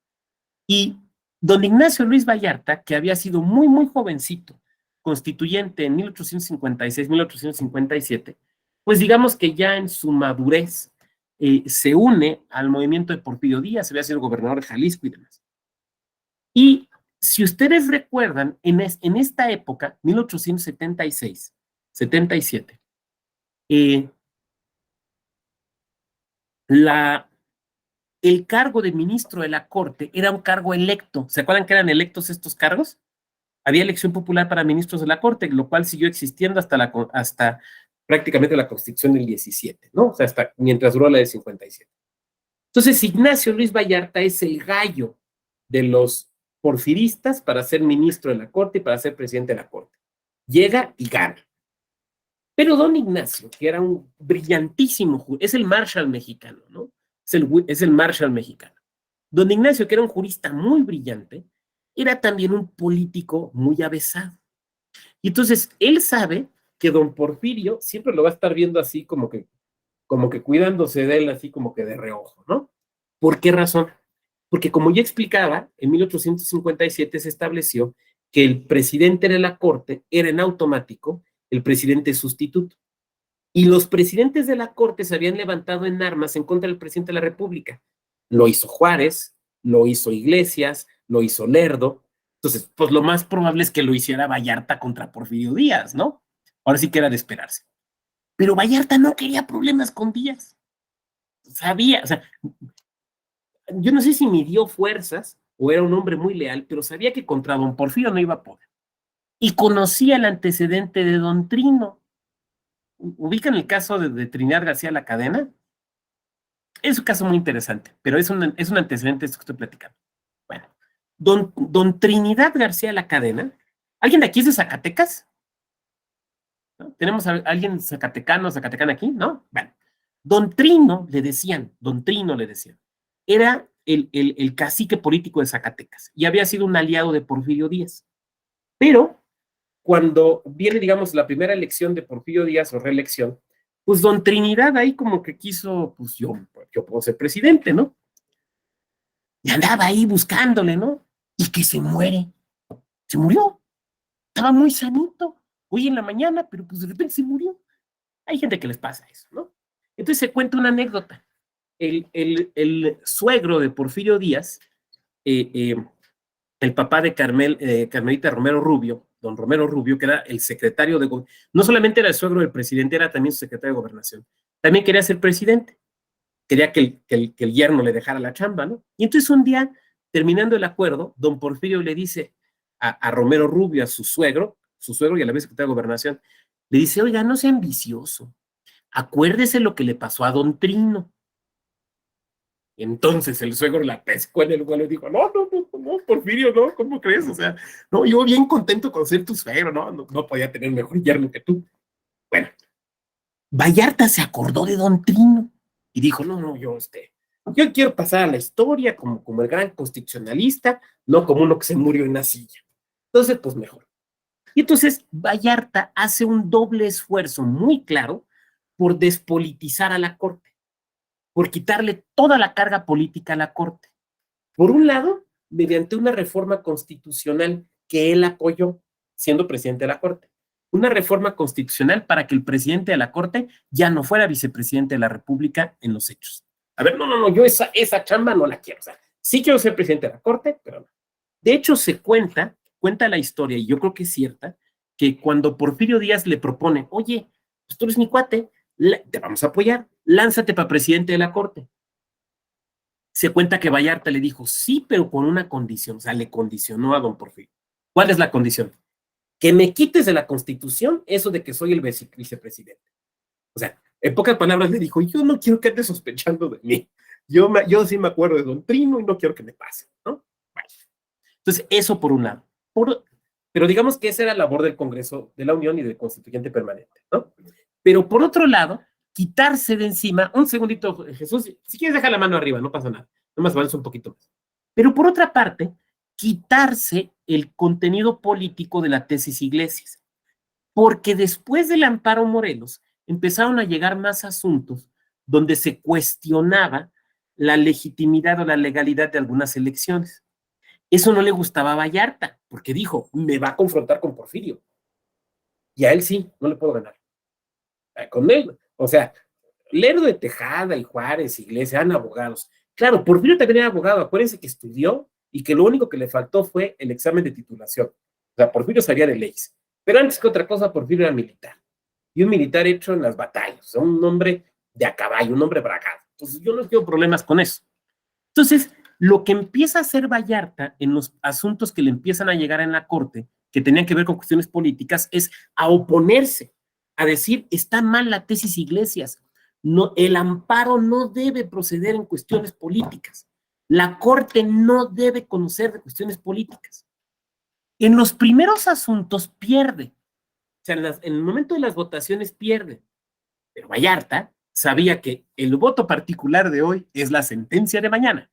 Y don Ignacio Luis Vallarta, que había sido muy, muy jovencito, constituyente en 1856, 1857, pues digamos que ya en su madurez se une al movimiento de Porfirio Díaz, había sido gobernador de Jalisco y demás. Y si ustedes recuerdan, en esta época, 1876, 77, el cargo de ministro de la Corte era un cargo electo. ¿Se acuerdan que eran electos estos cargos? Había elección popular para ministros de la Corte, lo cual siguió existiendo hasta prácticamente la Constitución del 17, ¿no? O sea, hasta mientras duró la del 57. Entonces, Ignacio Luis Vallarta es el gallo de los porfiristas para ser ministro de la Corte y para ser presidente de la Corte. Llega y gana. Pero don Ignacio, que era un brillantísimo, es el Marshall mexicano, ¿no? Es el Marshall mexicano. Don Ignacio, que era un jurista muy brillante, era también un político muy avesado. Y entonces, él sabe que don Porfirio siempre lo va a estar viendo así como que cuidándose de él, así como que de reojo, ¿no? ¿Por qué razón? Porque como ya explicaba, en 1857 se estableció que el presidente de la Corte era en automático el presidente sustituto. Y los presidentes de la Corte se habían levantado en armas en contra del presidente de la República. Lo hizo Juárez, lo hizo Iglesias, lo hizo Lerdo. Entonces, pues lo más probable es que lo hiciera Vallarta contra Porfirio Díaz, ¿no? Ahora sí que era de esperarse. Pero Vallarta no quería problemas con Díaz. Sabía, o sea, yo no sé si midió fuerzas o era un hombre muy leal, pero sabía que contra don Porfirio no iba a poder. Y conocía el antecedente de don Trino. ¿Ubican el caso de Trinidad García La Cadena? Es un caso muy interesante, pero es un antecedente de esto que estoy platicando. Bueno, don Trinidad García La Cadena, ¿alguien de aquí es de Zacatecas? ¿No? ¿Tenemos a alguien zacatecana aquí? ¿No? Bueno, don Trino le decían, era el cacique político de Zacatecas y había sido un aliado de Porfirio Díaz. Pero cuando viene, digamos, la primera elección de Porfirio Díaz o reelección, pues don Trinidad ahí como que quiso, pues yo puedo ser presidente, ¿no? Y andaba ahí buscándole, ¿no? Y que se muere. Se murió. Estaba muy sanito. Hoy en la mañana, pero pues de repente se murió. Hay gente que les pasa eso, ¿no? Entonces se cuenta una anécdota. El suegro de Porfirio Díaz, el papá de Carmelita Romero Rubio, don Romero Rubio, que era el secretario de gobierno, no solamente era el suegro del presidente, era también su secretario de gobernación. También quería ser presidente. Quería que el yerno le dejara la chamba, ¿no? Y entonces un día, terminando el acuerdo, don Porfirio le dice a Romero Rubio, a su suegro y a la vez secretario de gobernación, le dice, oiga, no sea ambicioso, acuérdese lo que le pasó a don Trino. Entonces el suegro la pescó en el vuelo y dijo, no, Porfirio, no, ¿cómo crees? O sea, no, yo bien contento con ser tu suegro, no podía tener mejor yerno que tú. Bueno, Vallarta se acordó de don Trino y dijo, yo quiero pasar a la historia como el gran constitucionalista, no como uno que se murió en la silla. Entonces, pues mejor. Y entonces Vallarta hace un doble esfuerzo muy claro por despolitizar a la Corte, por quitarle toda la carga política a la Corte. Por un lado, mediante una reforma constitucional que él apoyó siendo presidente de la Corte. Una reforma constitucional para que el presidente de la Corte ya no fuera vicepresidente de la República en los hechos. A ver, yo esa chamba no la quiero. O sea, sí quiero ser presidente de la Corte, pero no. De hecho, se cuenta la historia, y yo creo que es cierta, que cuando Porfirio Díaz le propone, oye, pues tú eres mi cuate, te vamos a apoyar, lánzate para presidente de la Corte. Se cuenta que Vallarta le dijo, sí, pero con una condición, o sea, le condicionó a don Porfirio. ¿Cuál es la condición? Que me quites de la Constitución eso de que soy el vicepresidente. O sea, en pocas palabras le dijo, yo no quiero que andes sospechando de mí. Yo sí me acuerdo de don Trino y no quiero que me pase, ¿no? Bueno, entonces, eso por un lado. Pero digamos que esa era la labor del Congreso de la Unión y del Constituyente Permanente, ¿no? Pero por otro lado, quitarse de encima, un segundito, Jesús, si quieres deja la mano arriba, no pasa nada, nomás avanza un poquito más. Pero por otra parte, quitarse el contenido político de la tesis Iglesias, porque después del amparo Morelos empezaron a llegar más asuntos donde se cuestionaba la legitimidad o la legalidad de algunas elecciones. Eso no le gustaba a Vallarta, porque dijo, me va a confrontar con Porfirio. Y a él sí, no le puedo ganar. Con él, o sea, Lerdo de Tejada y Juárez, Iglesias, eran abogados. Claro, Porfirio también era abogado, acuérdense que estudió y que lo único que le faltó fue el examen de titulación. O sea, Porfirio sabía de leyes. Pero antes que otra cosa, Porfirio era militar. Y un militar hecho en las batallas, o sea, un hombre de a caballo, un hombre bragado. Entonces, yo no tengo problemas con eso. Entonces, lo que empieza a hacer Vallarta en los asuntos que le empiezan a llegar en la Corte, que tenían que ver con cuestiones políticas, es a oponerse, a decir, está mal la tesis Iglesias, No, el amparo no debe proceder en cuestiones políticas. La Corte no debe conocer de cuestiones políticas. En los primeros asuntos pierde. O sea, en el momento de las votaciones pierde. Pero Vallarta sabía que el voto particular de hoy es la sentencia de mañana.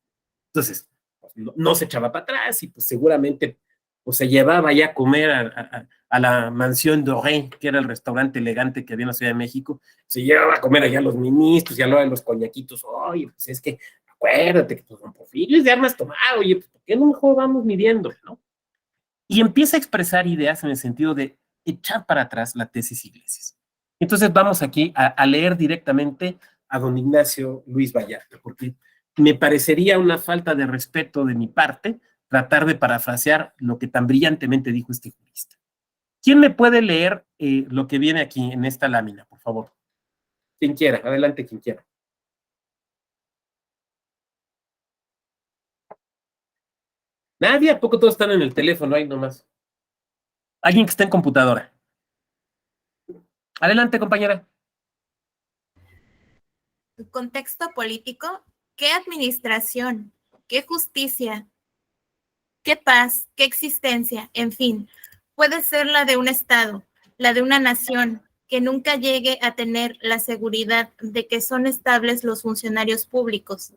Entonces, pues, no se echaba para atrás y pues seguramente pues, se llevaba ya a comer a la mansión Doré, que era el restaurante elegante que había en la Ciudad de México, se llevaba a comer allá a los ministros y a de los coñaquitos. Oye, pues es que acuérdate que pues, don Porfirio es de armas tomado, oye, pues ¿por qué no mejor vamos midiendo, no? Y empieza a expresar ideas en el sentido de echar para atrás la tesis Iglesias. Entonces vamos aquí a leer directamente a don Ignacio Luis Vallarta, porque me parecería una falta de respeto de mi parte tratar de parafrasear lo que tan brillantemente dijo este jurista. ¿Quién me puede leer lo que viene aquí en esta lámina, por favor? Quien quiera, adelante quien quiera. Nadie, ¿a poco todos están en el teléfono ahí nomás? Alguien que esté en computadora. Adelante, compañera. Contexto político, ¿qué administración, qué justicia, qué paz, qué existencia, en fin, puede ser la de un Estado, la de una nación, que nunca llegue a tener la seguridad de que son estables los funcionarios públicos?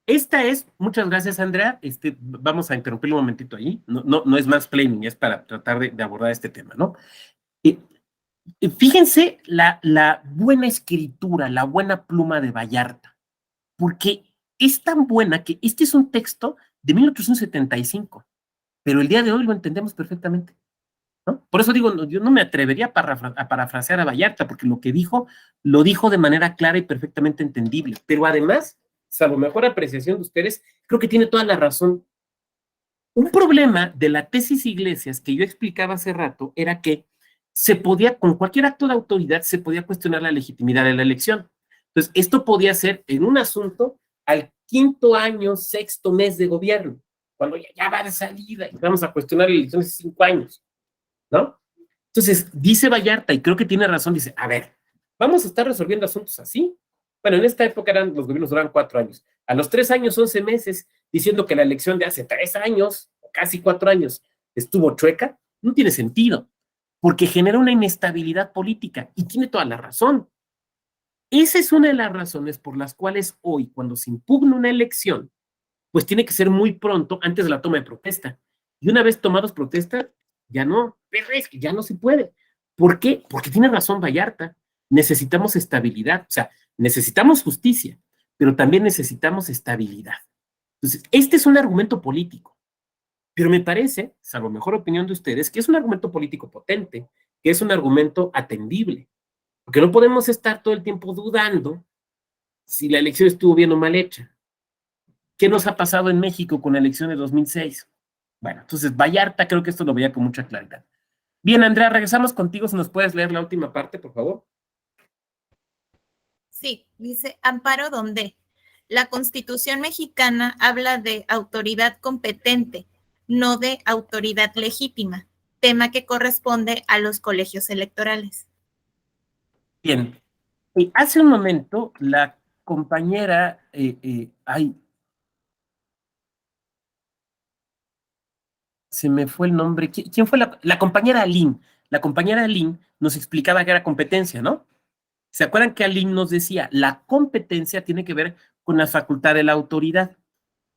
Esta es, muchas gracias, Andrea. Vamos a interrumpir un momentito ahí. No es más planning, es para tratar de abordar este tema, ¿no? Fíjense la buena escritura, la buena pluma de Vallarta, porque es tan buena que este es un texto de 1875, pero el día de hoy lo entendemos perfectamente, ¿no? Por eso digo, yo no me atrevería a parafrasear a Vallarta, porque lo que dijo, lo dijo de manera clara y perfectamente entendible, pero además, salvo mejor apreciación de ustedes, creo que tiene toda la razón. Un problema de la tesis Iglesias que yo explicaba hace rato era que se podía, con cualquier acto de autoridad, se podía cuestionar la legitimidad de la elección. Entonces, esto podía ser en un asunto al 5º año, 6º mes de gobierno, cuando ya va de salida y vamos a cuestionar la elección de 5 años, ¿no? Entonces, dice Vallarta, y creo que tiene razón, dice, a ver, vamos a estar resolviendo asuntos así. Bueno, en esta época los gobiernos duraban 4 años. A los 3 años, 11 meses, diciendo que la elección de hace 3 años, o casi 4 años, estuvo chueca, no tiene sentido, porque genera una inestabilidad política, y tiene toda la razón. Esa es una de las razones por las cuales hoy, cuando se impugna una elección, pues tiene que ser muy pronto antes de la toma de protesta. Y una vez tomados protesta, ya no, pero es que ya no se puede. ¿Por qué? Porque tiene razón Vallarta. Necesitamos estabilidad, o sea, necesitamos justicia, pero también necesitamos estabilidad. Entonces, este es un argumento político, pero me parece, salvo mejor opinión de ustedes, que es un argumento político potente, que es un argumento atendible, porque no podemos estar todo el tiempo dudando si la elección estuvo bien o mal hecha. ¿Qué nos ha pasado en México con la elección de 2006? Bueno, entonces Vallarta creo que esto lo veía con mucha claridad. Bien, Andrea, regresamos contigo, si nos puedes leer la última parte, por favor. Sí, dice amparo donde la Constitución mexicana habla de autoridad competente, no de autoridad legítima, tema que corresponde a los colegios electorales. Bien, hace un momento la compañera, se me fue el nombre, ¿quién fue la compañera Aline? La compañera Aline nos explicaba que era competencia, ¿no? ¿Se acuerdan que Aline nos decía, la competencia tiene que ver con la facultad de la autoridad?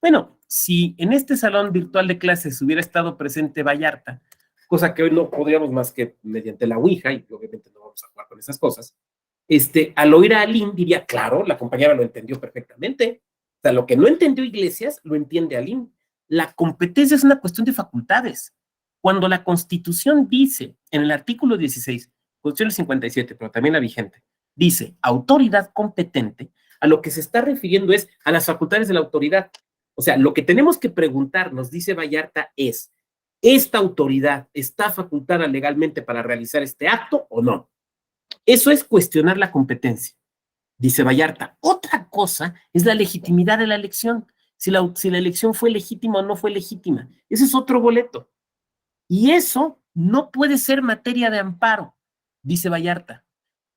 Bueno, si en este salón virtual de clases hubiera estado presente Vallarta, cosa que hoy no podríamos más que mediante la Ouija, y obviamente no vamos a jugar con esas cosas, al oír a Aline diría, claro, la compañera lo entendió perfectamente. O sea, lo que no entendió Iglesias, lo entiende Aline. La competencia es una cuestión de facultades. Cuando la Constitución dice, en el artículo 16, Constitución del 57, pero también la vigente, dice autoridad competente, a lo que se está refiriendo es a las facultades de la autoridad. O sea, lo que tenemos que preguntarnos, dice Vallarta, es, ¿esta autoridad está facultada legalmente para realizar este acto o no? Eso es cuestionar la competencia, dice Vallarta. Otra cosa es la legitimidad de la elección, si la elección fue legítima o no fue legítima. Ese es otro boleto. Y eso no puede ser materia de amparo, dice Vallarta.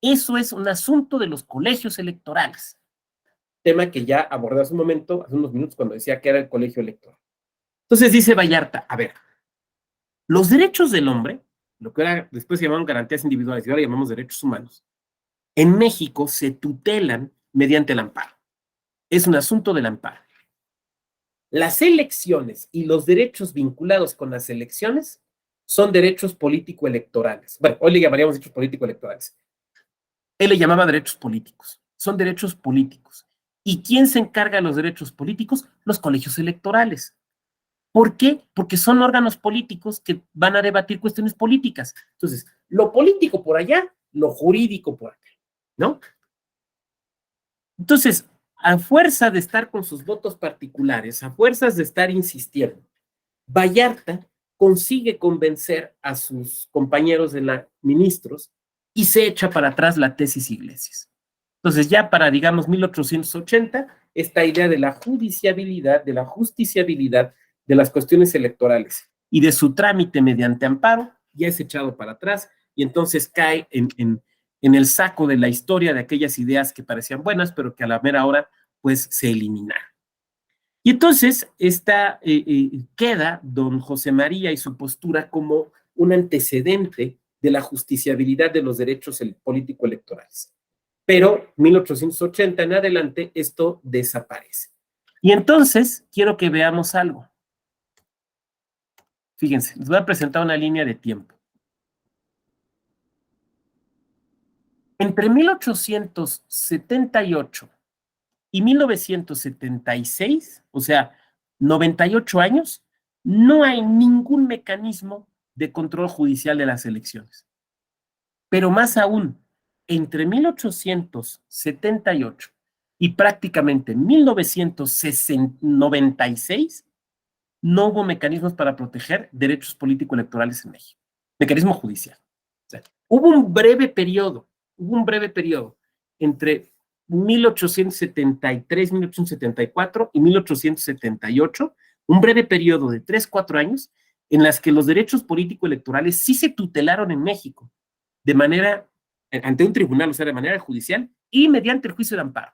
Eso es un asunto de los colegios electorales. Tema que ya abordé hace un momento, hace unos minutos, cuando decía que era el colegio electoral. Entonces dice Vallarta, a ver, los derechos del hombre, lo que era, después se llamaban garantías individuales y ahora llamamos derechos humanos, en México se tutelan mediante el amparo. Es un asunto del amparo. Las elecciones y los derechos vinculados con las elecciones son derechos político-electorales. Bueno, hoy le llamaríamos derechos político-electorales. Él le llamaba derechos políticos. Son derechos políticos. ¿Y quién se encarga de los derechos políticos? Los colegios electorales. ¿Por qué? Porque son órganos políticos que van a debatir cuestiones políticas. Entonces, lo político por allá, lo jurídico por acá, ¿no? Entonces, a fuerza de estar con sus votos particulares, a fuerzas de estar insistiendo, Vallarta consigue convencer a sus compañeros de la ministros y se echa para atrás la tesis Iglesias. Entonces, ya para, digamos, 1880, esta idea de la judiciabilidad, de la justiciabilidad de las cuestiones electorales y de su trámite mediante amparo, ya es echado para atrás y entonces cae en el saco de la historia de aquellas ideas que parecían buenas, pero que a la mera hora, pues, se eliminaron. Y entonces queda don José María y su postura como un antecedente de la justiciabilidad de los derechos político-electorales. Pero 1880 en adelante esto desaparece. Y entonces quiero que veamos algo. Fíjense, les voy a presentar una línea de tiempo. Entre 1878 y 1976, o sea, 98 años, no hay ningún mecanismo de control judicial de las elecciones. Pero más aún, entre 1878 y prácticamente 1996, no hubo mecanismos para proteger derechos político-electorales en México. Mecanismo judicial. O sea, hubo un breve periodo entre 1873, 1874 y 1878, un breve periodo de 3-4 años, en las que los derechos político-electorales sí se tutelaron en México, de manera, ante un tribunal, o sea, de manera judicial, y mediante el juicio de amparo.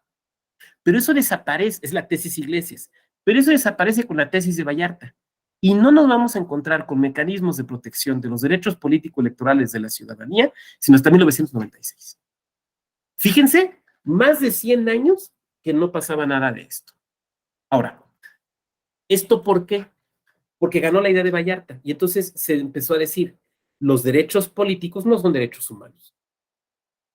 Pero eso desaparece, es la tesis Iglesias, pero eso desaparece con la tesis de Vallarta. Y no nos vamos a encontrar con mecanismos de protección de los derechos político-electorales de la ciudadanía, sino hasta 1996. Fíjense, más de 100 años que no pasaba nada de esto. Ahora, ¿esto por qué? Porque ganó la idea de Vallarta y entonces se empezó a decir, los derechos políticos no son derechos humanos.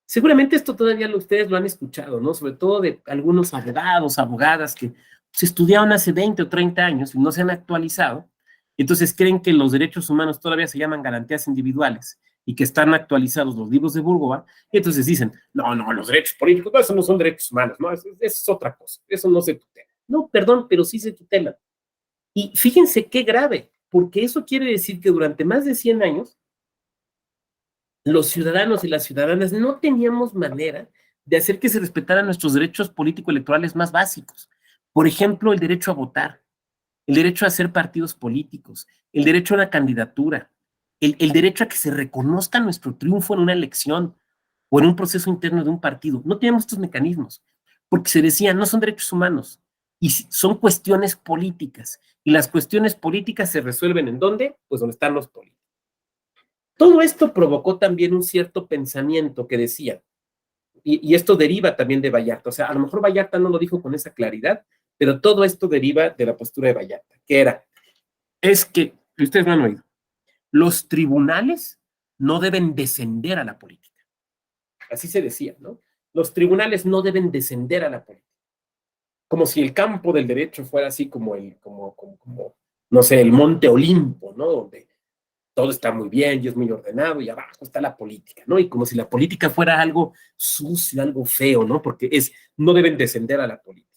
Seguramente esto todavía ustedes lo han escuchado, ¿no? Sobre todo de algunos abogados, abogadas que se estudiaron hace 20 o 30 años y no se han actualizado, entonces creen que los derechos humanos todavía se llaman garantías individuales y que están actualizados los libros de Burgova, y entonces dicen, no, los derechos políticos, no, eso no son derechos humanos, no, eso es otra cosa, eso no se tutela. No, perdón, pero sí se tutela. Y fíjense qué grave, porque eso quiere decir que durante más de 100 años, los ciudadanos y las ciudadanas no teníamos manera de hacer que se respetaran nuestros derechos político-electorales más básicos. Por ejemplo, el derecho a votar, el derecho a hacer partidos políticos, el derecho a una candidatura, el derecho a que se reconozca nuestro triunfo en una elección o en un proceso interno de un partido. No teníamos estos mecanismos, porque se decía, no son derechos humanos, y son cuestiones políticas, y las cuestiones políticas se resuelven ¿en dónde? Pues donde están los políticos. Todo esto provocó también un cierto pensamiento que decía, y esto deriva también de Vallarta, o sea, a lo mejor Vallarta no lo dijo con esa claridad, pero todo esto deriva de la postura de Vallarta, que es que, ustedes lo han oído, los tribunales no deben descender a la política. Así se decía, ¿no? Los tribunales no deben descender a la política. Como si el campo del derecho fuera así como no sé, el Monte Olimpo, ¿no? Donde todo está muy bien y es muy ordenado y abajo está la política, ¿no? Y como si la política fuera algo sucio, algo feo, ¿no? Porque no deben descender a la política.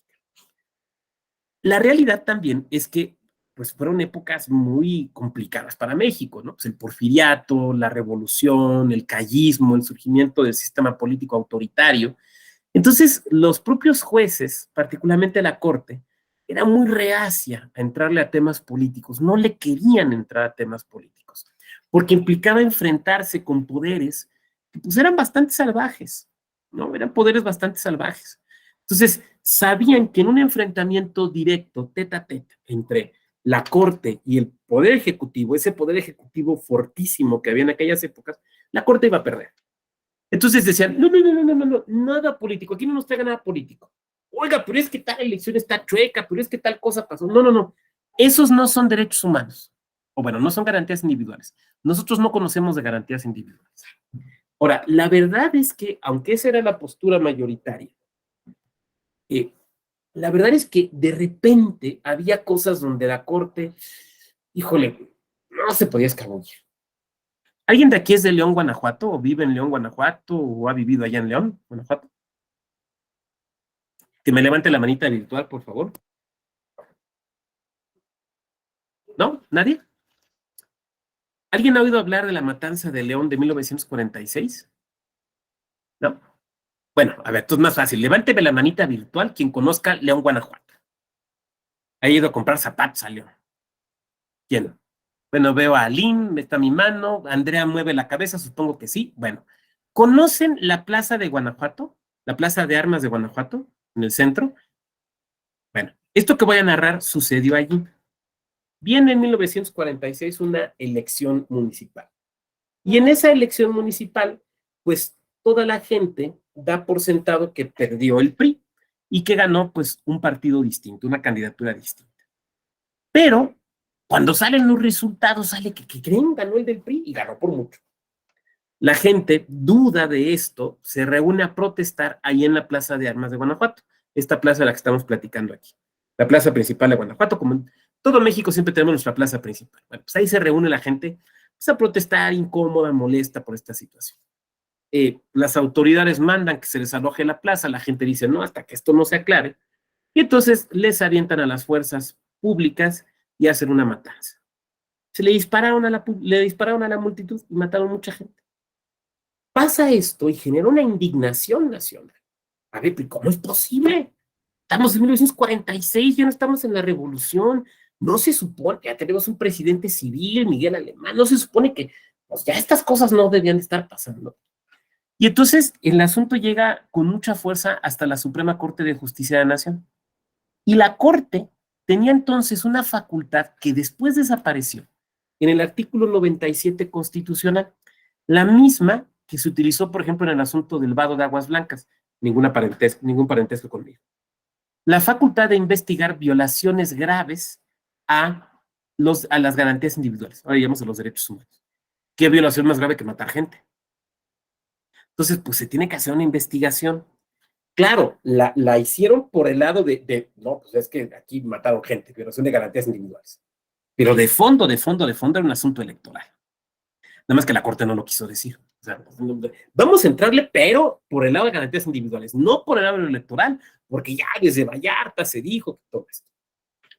La realidad también es que pues fueron épocas muy complicadas para México, ¿no? Pues el porfiriato, la revolución, el callismo, el surgimiento del sistema político autoritario. Entonces, los propios jueces, particularmente la Corte, era muy reacia a entrarle a temas políticos, no le querían entrar a temas políticos, porque implicaba enfrentarse con poderes que pues eran bastante salvajes, ¿no? Eran poderes bastante salvajes. Entonces, sabían que en un enfrentamiento directo, tete a tete, entre la corte y el poder ejecutivo, ese poder ejecutivo fortísimo que había en aquellas épocas, la corte iba a perder. Entonces decían, no, nada político, aquí no nos traiga nada político. Oiga, pero es que tal elección está chueca, pero es que tal cosa pasó. No. Esos no son derechos humanos. O bueno, no son garantías individuales. Nosotros no conocemos de garantías individuales. Ahora, la verdad es que, aunque esa era la postura mayoritaria, la verdad es que de repente había cosas donde la corte, híjole, no se podía escabullir. ¿Alguien de aquí es de León, Guanajuato? ¿O vive en León, Guanajuato? ¿O ha vivido allá en León, Guanajuato? Que me levante la manita virtual, por favor. ¿No? ¿Nadie? ¿Alguien ha oído hablar de la matanza de León de 1946? ¿No? Bueno, a ver, esto es más fácil. Levánteme la manita virtual quien conozca León, Guanajuato. Ha ido a comprar zapatos a León. ¿Quién? Bueno, veo a Aline, está mi mano, Andrea mueve la cabeza, supongo que sí. Bueno, ¿conocen la plaza de Guanajuato? La plaza de armas de Guanajuato, en el centro. Bueno, esto que voy a narrar sucedió allí. Viene en 1946 una elección municipal. Y en esa elección municipal, pues toda la gente da por sentado que perdió el PRI y que ganó pues un partido distinto, una candidatura distinta. Pero cuando salen los resultados, sale que creen, ganó el del PRI y ganó por mucho. La gente duda de esto, se reúne a protestar ahí en la Plaza de Armas de Guanajuato, esta plaza de la que estamos platicando aquí, la plaza principal de Guanajuato. Como en todo México siempre tenemos nuestra plaza principal. Bueno, pues ahí se reúne la gente pues, a protestar, incómoda, molesta por esta situación. Las autoridades mandan que se les aloje la plaza, la gente dice no, hasta que esto no se aclare, y entonces les avientan a las fuerzas públicas y hacen una matanza. Le dispararon a la multitud y mataron mucha gente. Pasa esto y genera una indignación nacional. A ver, pero ¿cómo es posible? Estamos en 1946, ya no estamos en la revolución. No se supone que ya tenemos un presidente civil, Miguel Alemán, no se supone que pues ya estas cosas no debían estar pasando. Y entonces el asunto llega con mucha fuerza hasta la Suprema Corte de Justicia de la Nación. Y la Corte tenía entonces una facultad que después desapareció en el artículo 97 constitucional, la misma que se utilizó, por ejemplo, en el asunto del vado de aguas blancas, ningún parentesco conmigo. La facultad de investigar violaciones graves a las garantías individuales. Ahora llamamos a los derechos humanos. ¿Qué violación más grave que matar gente? Entonces, pues se tiene que hacer una investigación. Claro, la hicieron por el lado no, pues es que aquí mataron gente, violación de garantías individuales. Pero de fondo era un asunto electoral. Nada más que la Corte no lo quiso decir. O sea, vamos a entrarle, pero por el lado de garantías individuales, no por el lado electoral, porque ya desde Vallarta se dijo todo esto.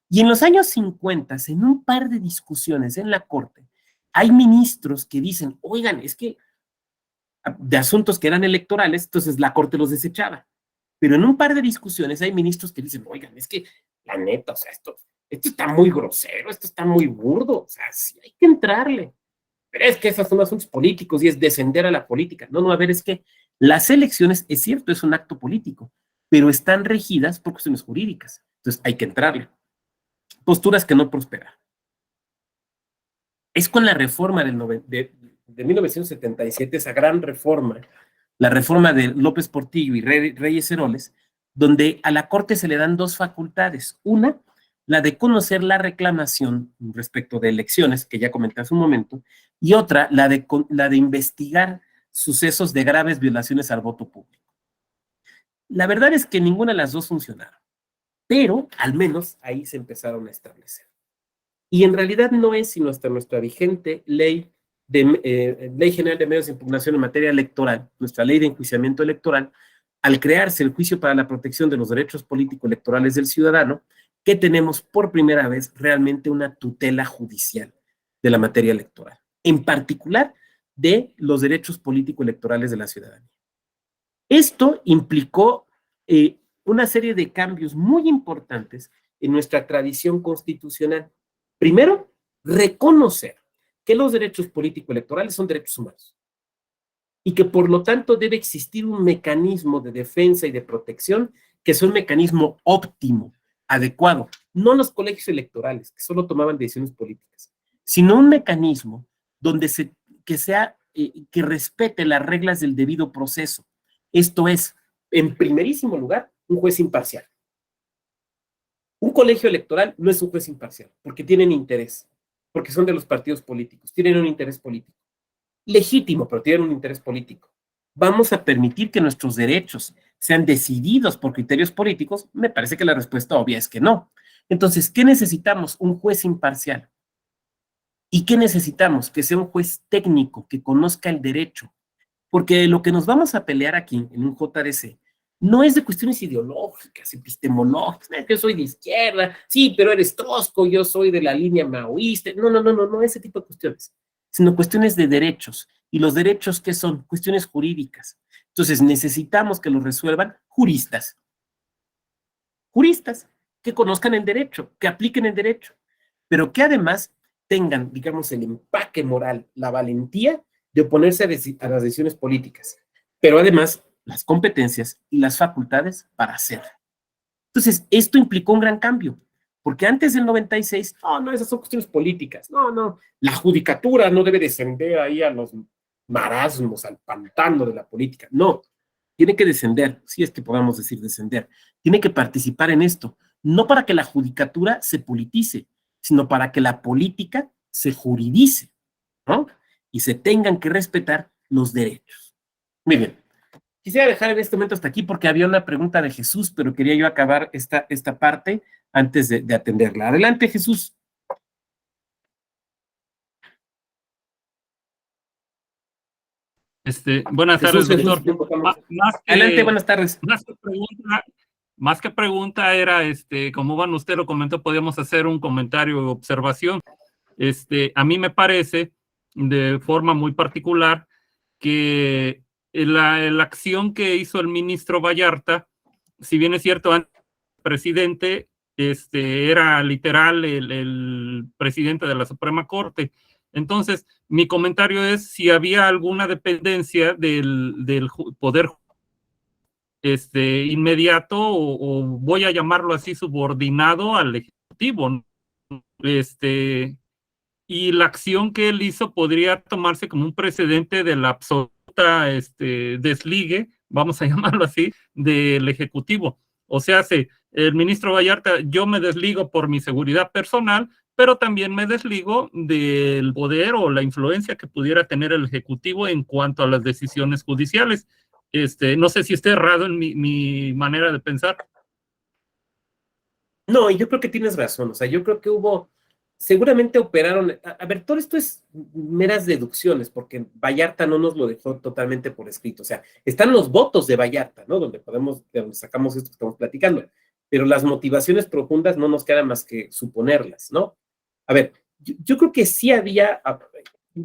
Y en los años 50, en un par de discusiones en la Corte, hay ministros que dicen, oigan, es que de asuntos que eran electorales, entonces la Corte los desechaba. Pero en un par de discusiones hay ministros que dicen, oigan, es que la neta, o sea, esto está muy grosero, esto está muy burdo, o sea, sí hay que entrarle. Pero es que esos son asuntos políticos y es descender a la política. No, a ver, es que las elecciones, es cierto, es un acto político, pero están regidas por cuestiones jurídicas. Entonces hay que entrarle. Posturas que no prosperan. Es con la reforma de 1977, esa gran reforma, la reforma de López Portillo y Reyes Heroles, donde a la Corte se le dan dos facultades. Una, la de conocer la reclamación respecto de elecciones, que ya comenté hace un momento, y otra, la de investigar sucesos de graves violaciones al voto público. La verdad es que ninguna de las dos funcionaron, pero al menos ahí se empezaron a establecer. Y en realidad no es sino hasta nuestra vigente Ley General de Medios de Impugnación en materia electoral, nuestra Ley de Enjuiciamiento Electoral, al crearse el Juicio para la Protección de los Derechos Político-Electorales del Ciudadano, que tenemos por primera vez realmente una tutela judicial de la materia electoral, en particular de los derechos político-electorales de la ciudadanía. Esto implicó una serie de cambios muy importantes en nuestra tradición constitucional. Primero, reconocer que los derechos político-electorales son derechos humanos y que por lo tanto debe existir un mecanismo de defensa y de protección que sea un mecanismo óptimo, adecuado, no los colegios electorales, que solo tomaban decisiones políticas, sino un mecanismo donde que respete las reglas del debido proceso. Esto es, en primerísimo lugar, un juez imparcial. Un colegio electoral no es un juez imparcial, porque tienen interés, porque son de los partidos políticos, tienen un interés político. Legítimo, pero tienen un interés político. ¿Vamos a permitir que nuestros derechos sean decididos por criterios políticos? Me parece que la respuesta obvia es que no. Entonces, ¿qué necesitamos? Un juez imparcial. ¿Y qué necesitamos? Que sea un juez técnico, que conozca el derecho. Porque lo que nos vamos a pelear aquí en un JDC no es de cuestiones ideológicas, epistemológicas, yo soy de izquierda, sí, pero eres trosco, yo soy de la línea maoísta, no, ese tipo de cuestiones, sino cuestiones de derechos. ¿Y los derechos qué son? Cuestiones jurídicas. Entonces necesitamos que los resuelvan juristas que conozcan el derecho, que apliquen el derecho, pero que además tengan, digamos, el empaque moral, la valentía de oponerse a las decisiones políticas, pero además las competencias y las facultades para hacerlo. Entonces, esto implicó un gran cambio, porque antes del 96, no, esas son cuestiones políticas, no, la judicatura no debe descender ahí a los marasmos, al pantano de la política, no, tiene que descender, si es que podamos decir descender, tiene que participar en esto, no para que la judicatura se politice, sino para que la política se juridice, ¿no? Y se tengan que respetar los derechos. Muy bien. Quisiera dejar en este momento hasta aquí porque había una pregunta de Jesús, pero quería yo acabar esta parte antes de atenderla. Adelante, Jesús. Buenas tardes, doctor. Adelante, buenas tardes. Más que pregunta era, como usted lo comentó, podíamos hacer un comentario o observación. A mí me parece, de forma muy particular, que la acción que hizo el ministro Vallarta, si bien es cierto, antes el presidente era literal el presidente de la Suprema Corte. Entonces, mi comentario es si había alguna dependencia del poder inmediato o voy a llamarlo así, subordinado al Ejecutivo, ¿no? Y la acción que él hizo podría tomarse como un precedente de la absoluta desligue, vamos a llamarlo así, del Ejecutivo. O sea, el ministro Vallarta, yo me desligo por mi seguridad personal, pero también me desligo del poder o la influencia que pudiera tener el Ejecutivo en cuanto a las decisiones judiciales. No sé si esté errado en mi manera de pensar. No, yo creo que tienes razón. O sea, yo creo que seguramente operaron. A ver, todo esto es meras deducciones, porque Vallarta no nos lo dejó totalmente por escrito. O sea, están los votos de Vallarta, ¿no? Donde sacamos esto que estamos platicando. Pero las motivaciones profundas no nos queda más que suponerlas, ¿no? A ver, yo creo que sí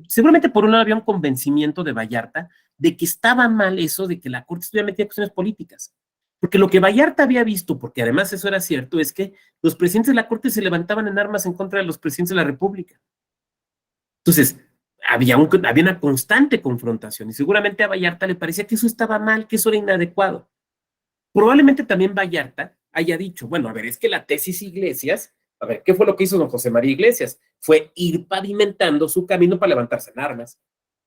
seguramente por un lado había un convencimiento de Vallarta de que estaba mal eso de que la Corte estuviera metida en cuestiones políticas. Porque lo que Vallarta había visto, porque además eso era cierto, es que los presidentes de la Corte se levantaban en armas en contra de los presidentes de la República. Entonces, había una constante confrontación y seguramente a Vallarta le parecía que eso estaba mal, que eso era inadecuado. Probablemente también Vallarta haya dicho, bueno, a ver, es que la tesis Iglesias, a ver, ¿qué fue lo que hizo don José María Iglesias? Fue ir pavimentando su camino para levantarse en armas.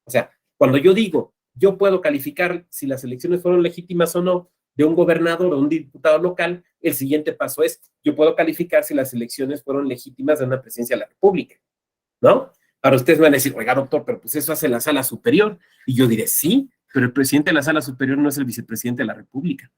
O sea, cuando yo digo, yo puedo calificar si las elecciones fueron legítimas o no de un gobernador o un diputado local, el siguiente paso es, yo puedo calificar si las elecciones fueron legítimas de una presidencia de la República, ¿no? Ahora ustedes me van a decir, oiga, doctor, pero pues eso hace la sala superior. Y yo diré, sí, pero el presidente de la sala superior no es el vicepresidente de la República.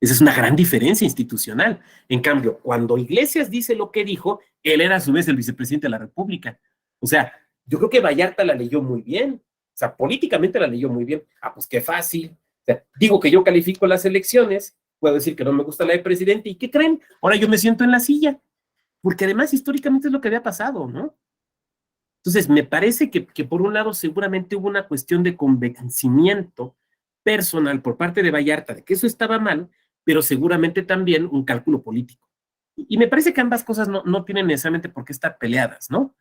Esa es una gran diferencia institucional. En cambio, cuando Iglesias dice lo que dijo, él era a su vez el vicepresidente de la República. O sea, yo creo que Vallarta la leyó muy bien. O sea, políticamente la leyó muy bien. Pues qué fácil. O sea, digo que yo califico las elecciones, puedo decir que no me gusta la de presidente, ¿y qué creen? Ahora yo me siento en la silla. Porque además históricamente es lo que había pasado, ¿no? Entonces, me parece que por un lado seguramente hubo una cuestión de convencimiento personal por parte de Vallarta de que eso estaba mal, pero seguramente también un cálculo político. Y me parece que ambas cosas no tienen necesariamente por qué estar peleadas, ¿no?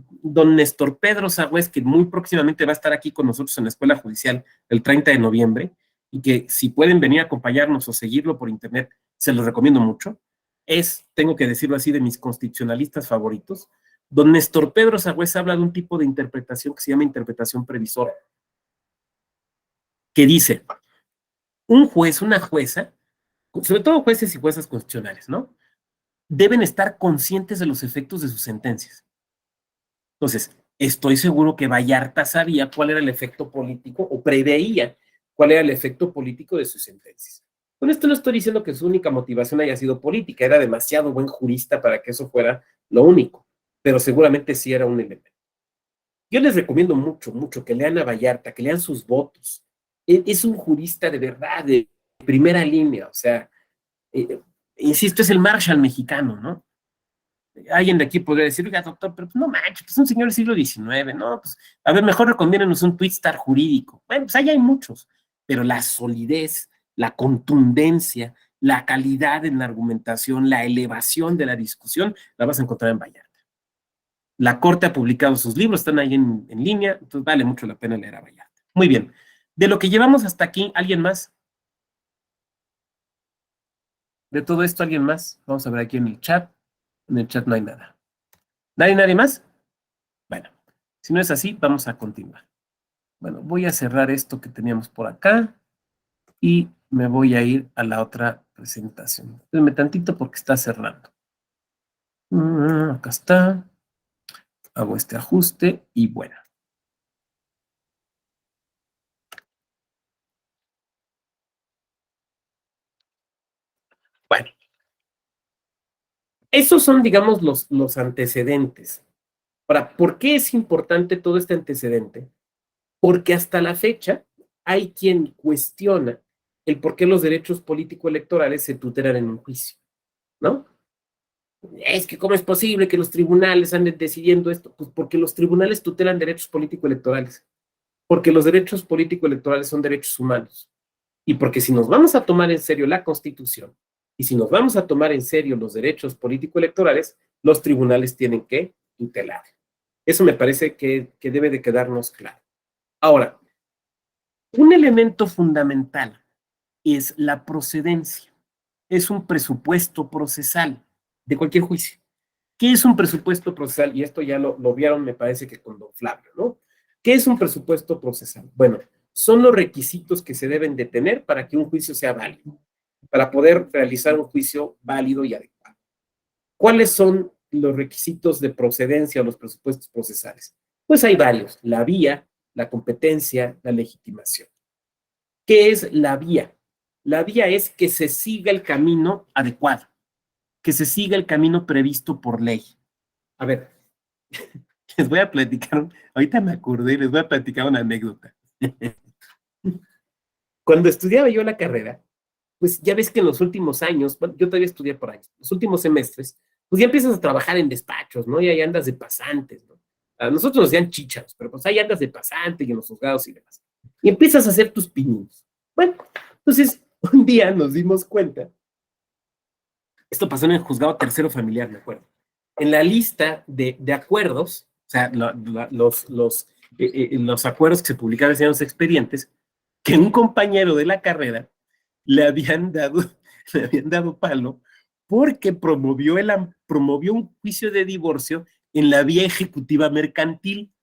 don Néstor Pedro Sagüez, que muy próximamente va a estar aquí con nosotros en la Escuela Judicial el 30 de noviembre, y que si pueden venir a acompañarnos o seguirlo por internet, se los recomiendo mucho. Tengo que decirlo así, de mis constitucionalistas favoritos. Don Néstor Pedro Sagüez habla de un tipo de interpretación que se llama interpretación previsora, que dice, un juez, una jueza, sobre todo jueces y juezas constitucionales, ¿no?, deben estar conscientes de los efectos de sus sentencias. Entonces, estoy seguro que Vallarta sabía cuál era el efecto político, o preveía cuál era el efecto político de sus sentencias. Con esto no estoy diciendo que su única motivación haya sido política, era demasiado buen jurista para que eso fuera lo único, pero seguramente sí era un elemento. Yo les recomiendo mucho, mucho que lean a Vallarta, que lean sus votos. Es un jurista de verdad, de primera línea, o sea, insisto, es el Marshall mexicano, ¿no? Alguien de aquí podría decir, oiga, doctor, pero pues no manches, pues es un señor del siglo XIX, ¿no? Pues, a ver, mejor recomiéndenos un twitstar jurídico. Bueno, pues ahí hay muchos, pero la solidez, la contundencia, la calidad en la argumentación, la elevación de la discusión, la vas a encontrar en Vallarta. La Corte ha publicado sus libros, están ahí en línea, entonces vale mucho la pena leer a Vallarta. Muy bien. De lo que llevamos hasta aquí, ¿alguien más? De todo esto, ¿alguien más? Vamos a ver aquí en el chat. En el chat no hay nada. ¿Nadie más? Bueno, si no es así, vamos a continuar. Bueno, voy a cerrar esto que teníamos por acá y me voy a ir a la otra presentación. Espérenme tantito porque está cerrando. Acá está. Hago este ajuste y bueno. Bueno. Esos son, digamos, los antecedentes. Ahora, ¿por qué es importante todo este antecedente? Porque hasta la fecha hay quien cuestiona el por qué los derechos político-electorales se tutelan en un juicio, ¿no? Es que ¿cómo es posible que los tribunales anden decidiendo esto? Pues porque los tribunales tutelan derechos político-electorales, porque los derechos político-electorales son derechos humanos, y porque si nos vamos a tomar en serio la Constitución, y si nos vamos a tomar en serio los derechos político-electorales, los tribunales tienen que tutelar. Eso me parece que debe de quedarnos claro. Ahora, un elemento fundamental es la procedencia. Es un presupuesto procesal de cualquier juicio. ¿Qué es un presupuesto procesal? Y esto ya lo vieron, me parece que con don Flavio, ¿no? ¿Qué es un presupuesto procesal? Bueno, son los requisitos que se deben de tener para que un juicio sea válido, para poder realizar un juicio válido y adecuado. ¿Cuáles son los requisitos de procedencia o los presupuestos procesales? Pues hay varios: la vía, la competencia, la legitimación. ¿Qué es la vía? La vía es que se siga el camino adecuado, que se siga el camino previsto por ley. A ver, les voy a platicar, ahorita me acordé, les voy a platicar una anécdota. Cuando estudiaba yo la carrera, pues ya ves que en los últimos años, bueno, yo todavía estudié por años, los últimos semestres, pues ya empiezas a trabajar en despachos, ¿no? Y ahí andas de pasantes, ¿no? A nosotros nos decían chícharos, pero pues ahí andas de pasante y en los juzgados y demás. Y empiezas a hacer tus pininos. Bueno, entonces un día nos dimos cuenta, esto pasó en el juzgado tercero familiar, me acuerdo, en la lista de acuerdos, o sea, los acuerdos que se publicaban en los expedientes, que un compañero de la carrera le habían dado palo porque promovió un juicio de divorcio en la vía ejecutiva mercantil.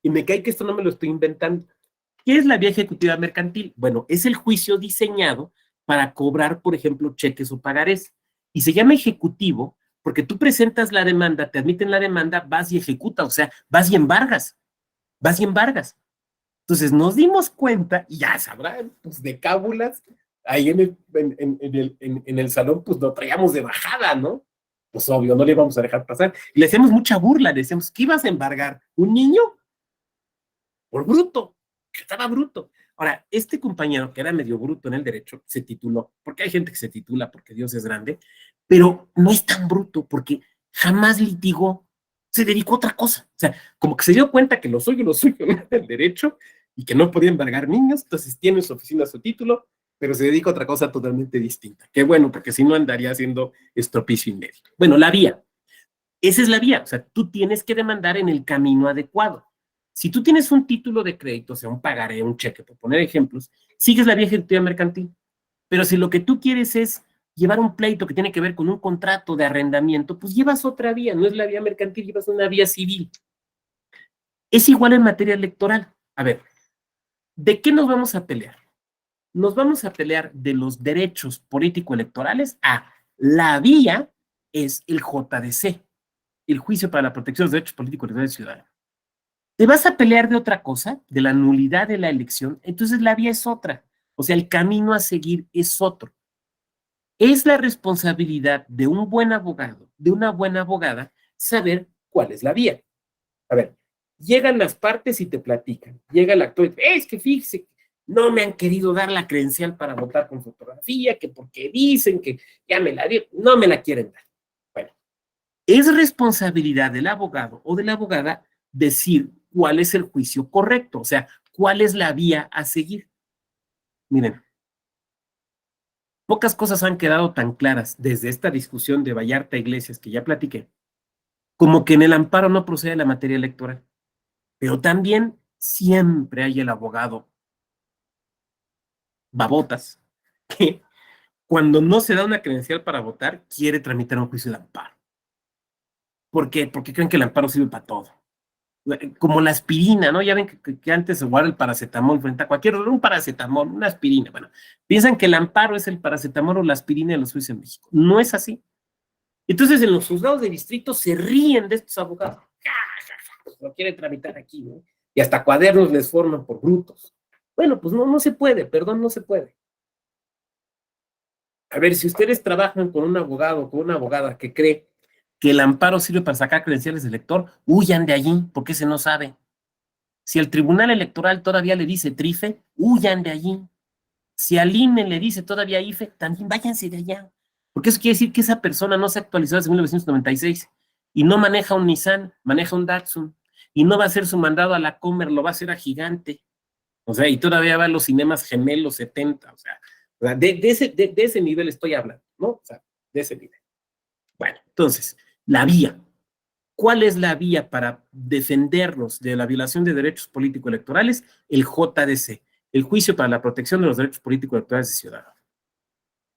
Y me cae que esto no me lo estoy inventando. ¿Qué es la vía ejecutiva mercantil? Bueno, es el juicio diseñado para cobrar, por ejemplo, cheques o pagarés. Y se llama ejecutivo porque tú presentas la demanda, te admiten la demanda, vas y ejecutas, o sea, vas y embargas. Entonces nos dimos cuenta, y ya sabrán, pues de cábulas, ahí en el salón, pues lo traíamos de bajada, ¿no? Pues obvio, no le íbamos a dejar pasar. Y le hacíamos mucha burla, le decíamos, ¿qué ibas a embargar? ¿Un niño? Por bruto, que estaba bruto. Ahora, este compañero, que era medio bruto en el derecho, se tituló, porque hay gente que se titula porque Dios es grande, pero no es tan bruto porque jamás litigó, se dedicó a otra cosa. O sea, como que se dio cuenta que lo suyo no era el derecho y que no podía embargar niños, entonces tiene en su oficina su título, pero se dedica a otra cosa totalmente distinta. Qué bueno, porque si no andaría haciendo estropicio inédito. Bueno, la vía. Esa es la vía, o sea, tú tienes que demandar en el camino adecuado. Si tú tienes un título de crédito, o sea, un pagaré, un cheque, por poner ejemplos, sigues la vía ejecutiva mercantil. Pero si lo que tú quieres es llevar un pleito que tiene que ver con un contrato de arrendamiento, pues llevas otra vía, no es la vía mercantil, llevas una vía civil. Es igual en materia electoral. A ver, ¿de qué nos vamos a pelear? Nos vamos a pelear de los derechos político-electorales. La vía es el JDC, el Juicio para la Protección de los Derechos Político-Electorales Ciudadanos. ¿Te vas a pelear de otra cosa, de la nulidad de la elección? Entonces la vía es otra. O sea, el camino a seguir es otro. Es la responsabilidad de un buen abogado, de una buena abogada, saber cuál es la vía. A ver, llegan las partes y te platican. Llega el actor y dice, es que fíjese, no me han querido dar la credencial para votar con fotografía, que porque dicen que ya me la dieron, no me la quieren dar. Bueno, es responsabilidad del abogado o de la abogada decir cuál es el juicio correcto, o sea, cuál es la vía a seguir. Miren, pocas cosas han quedado tan claras desde esta discusión de Vallarta Iglesias que ya platiqué, como que en el amparo no procede la materia electoral, pero también siempre hay el abogado babotas que cuando no se da una credencial para votar quiere tramitar un juicio de amparo. ¿Por qué? Porque creen que el amparo sirve para todo. Como la aspirina, ¿no? Ya ven que antes se guarda el paracetamol frente a cualquier un paracetamol, una aspirina. Bueno, piensan que el amparo es el paracetamol o la aspirina de los juicios en México. No es así. Entonces, en los juzgados de distrito se ríen de estos abogados. Lo quieren tramitar aquí, ¿no? Y hasta cuadernos les forman por brutos. Bueno, pues no se puede, perdón, no se puede. A ver, si ustedes trabajan con un abogado o con una abogada que cree que el amparo sirve para sacar credenciales de elector, huyan de allí, porque ese no sabe. Si el Tribunal Electoral todavía le dice trife, huyan de allí. Si al INE le dice todavía IFE, también váyanse de allá. Porque eso quiere decir que esa persona no se ha actualizado desde 1996 y no maneja un Nissan, maneja un Datsun y no va a hacer su mandado a la Comer, lo va a hacer a Gigante. O sea, y todavía va a los cinemas gemelos 70, o sea, de ese nivel estoy hablando, ¿no? O sea, de ese nivel. Bueno, entonces, la vía. ¿Cuál es la vía para defendernos de la violación de derechos político-electorales? El JDC, el Juicio para la Protección de los Derechos Político-Electorales de Ciudadanos.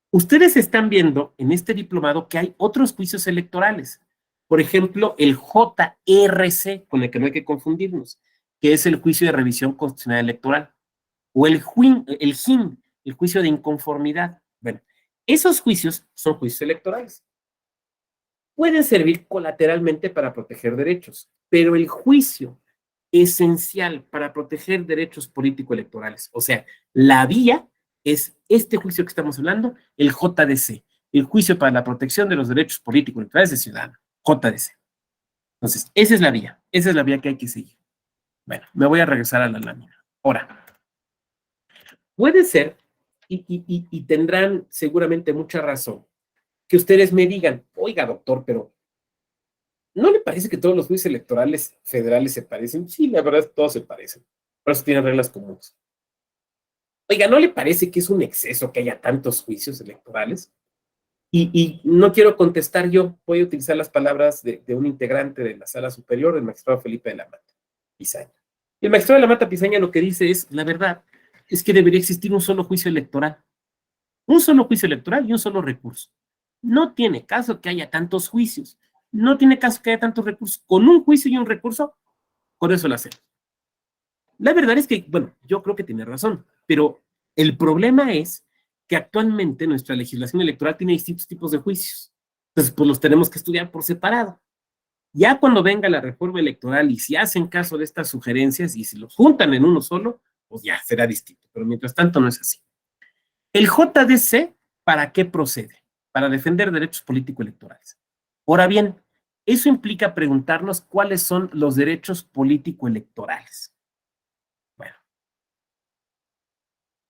Ustedes están viendo en este diplomado que hay otros juicios electorales. Por ejemplo, el JRC, con el que no hay que confundirnos, que es el Juicio de Revisión Constitucional Electoral, o el JIN, el Juicio de Inconformidad. Bueno, esos juicios son juicios electorales. Pueden servir colateralmente para proteger derechos, pero el juicio esencial para proteger derechos político-electorales, o sea, la vía es este juicio que estamos hablando, el JDC, el Juicio para la Protección de los Derechos Político-Electorales de Ciudadanos, JDC. Entonces, esa es la vía que hay que seguir. Bueno, me voy a regresar a la lámina. Ahora, puede ser, y tendrán seguramente mucha razón, que ustedes me digan, oiga, doctor, pero ¿no le parece que todos los juicios electorales federales se parecen? Sí, la verdad, todos se parecen. Por eso tienen reglas comunes. Oiga, ¿no le parece que es un exceso que haya tantos juicios electorales? Y no quiero contestar yo, voy a utilizar las palabras de un integrante de la Sala Superior, el magistrado Felipe de la Mata Pizaña. Y el magistrado de la Mata Pizaña lo que dice es, la verdad, es que debería existir un solo juicio electoral. Un solo juicio electoral y un solo recurso. No tiene caso que haya tantos juicios. No tiene caso que haya tantos recursos. Con un juicio y un recurso, con eso lo hacemos. La verdad es que, bueno, yo creo que tiene razón, pero el problema es que actualmente nuestra legislación electoral tiene distintos tipos de juicios. Entonces, pues los tenemos que estudiar por separado. Ya cuando venga la reforma electoral y si hacen caso de estas sugerencias y si los juntan en uno solo, pues ya será distinto. Pero mientras tanto no es así. El JDC, ¿para qué procede? Para defender derechos político-electorales. Ahora bien, eso implica preguntarnos cuáles son los derechos político-electorales. Bueno,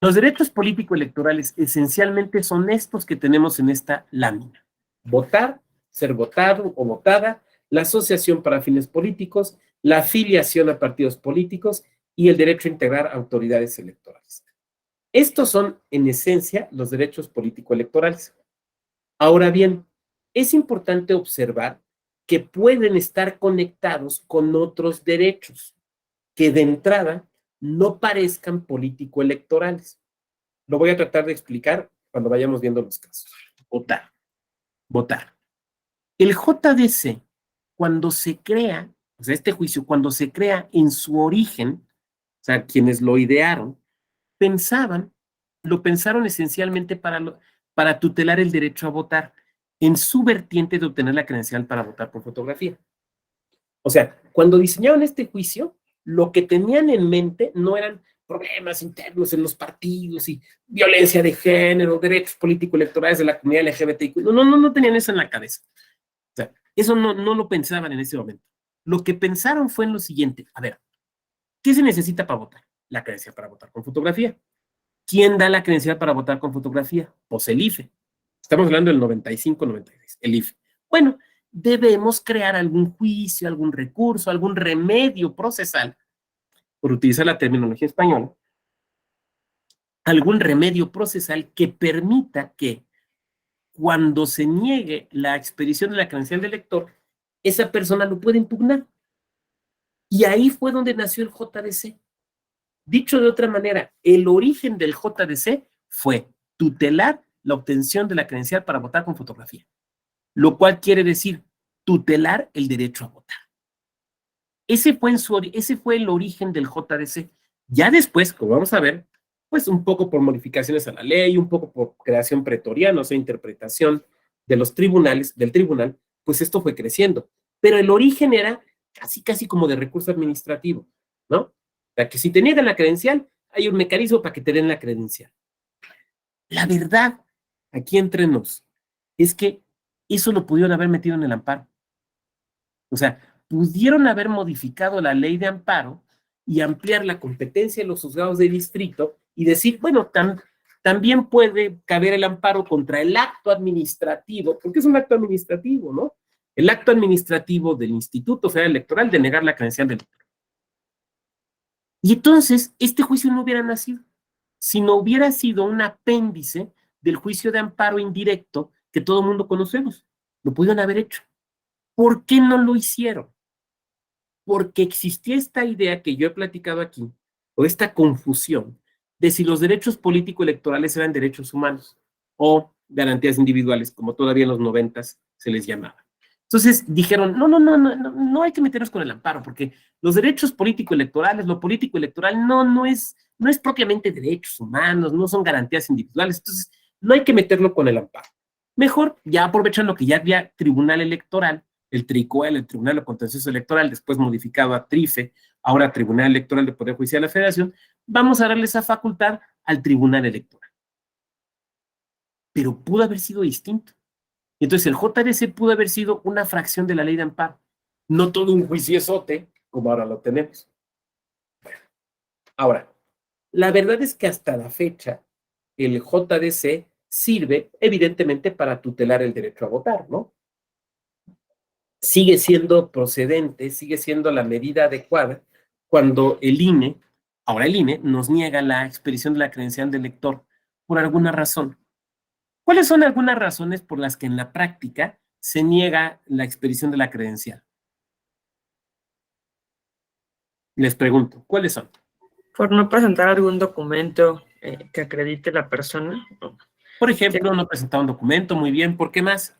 los derechos político-electorales esencialmente son estos que tenemos en esta lámina. Votar, ser votado o votada, la asociación para fines políticos, la afiliación a partidos políticos y el derecho a integrar autoridades electorales. Estos son, en esencia, los derechos político-electorales. Ahora bien, es importante observar que pueden estar conectados con otros derechos que de entrada no parezcan político-electorales. Lo voy a tratar de explicar cuando vayamos viendo los casos. Votar. Votar. El JDC, cuando se crea, o sea, este juicio, cuando se crea en su origen, o sea, quienes lo idearon, lo pensaron esencialmente para tutelar el derecho a votar en su vertiente de obtener la credencial para votar por fotografía. O sea, cuando diseñaron este juicio, lo que tenían en mente no eran problemas internos en los partidos y violencia de género, derechos político-electorales de la comunidad LGBTIQ. No tenían eso en la cabeza. O sea, eso no lo pensaban en ese momento. Lo que pensaron fue en lo siguiente. A ver, ¿qué se necesita para votar? La credencial para votar con fotografía. ¿Quién da la credencial para votar con fotografía? Pues el IFE. Estamos hablando del 95-96, el IFE. Bueno, debemos crear algún juicio, algún recurso, algún remedio procesal, por utilizar la terminología española, algún remedio procesal que permita que cuando se niegue la expedición de la credencial del elector, esa persona lo puede impugnar. Y ahí fue donde nació el JDC. Dicho de otra manera, el origen del JDC fue tutelar la obtención de la credencial para votar con fotografía, lo cual quiere decir tutelar el derecho a votar. Ese fue el origen del JDC. Ya después, como vamos a ver, pues un poco por modificaciones a la ley, un poco por creación pretoriana, o sea, interpretación de los tribunales, del tribunal, pues esto fue creciendo. Pero el origen era casi como de recurso administrativo, ¿no? O sea, que si te niegan la credencial, hay un mecanismo para que te den la credencial. La verdad, aquí entre nos, es que eso lo pudieron haber metido en el amparo. O sea, pudieron haber modificado la ley de amparo y ampliar la competencia de los juzgados de distrito y decir, bueno, también puede caber el amparo contra el acto administrativo, porque es un acto administrativo, ¿no? El acto administrativo del Instituto Federal Electoral de negar la credencial del elector. Y entonces, este juicio no hubiera nacido, sino hubiera sido un apéndice del juicio de amparo indirecto que todo el mundo conocemos. Lo pudieron haber hecho. ¿Por qué no lo hicieron? Porque existía esta idea que yo he platicado aquí, o esta confusión, de si los derechos político-electorales eran derechos humanos o garantías individuales, como todavía en los 90s se les llamaba. Entonces dijeron, no hay que meternos con el amparo, porque los derechos político-electorales, lo político-electoral no es propiamente derechos humanos, no son garantías individuales, entonces no hay que meterlo con el amparo. Mejor, ya aprovechando que ya había tribunal electoral, el TRICOEL, el Tribunal de Contencioso Electoral, después modificado a TRIFE, ahora Tribunal Electoral del Poder Judicial de la Federación, vamos a darle esa facultad al Tribunal Electoral. Pero pudo haber sido distinto. Entonces el JDC pudo haber sido una fracción de la ley de amparo, no todo un juiciosote como ahora lo tenemos. Ahora, la verdad es que hasta la fecha el JDC sirve evidentemente para tutelar el derecho a votar, ¿no? Sigue siendo procedente, sigue siendo la medida adecuada cuando ahora el INE, nos niega la expedición de la credencial del elector por alguna razón. ¿Cuáles son algunas razones por las que en la práctica se niega la expedición de la credencial? Les pregunto, ¿cuáles son? Por no presentar algún documento que acredite la persona. Por ejemplo, no presentar un documento, muy bien, ¿por qué más?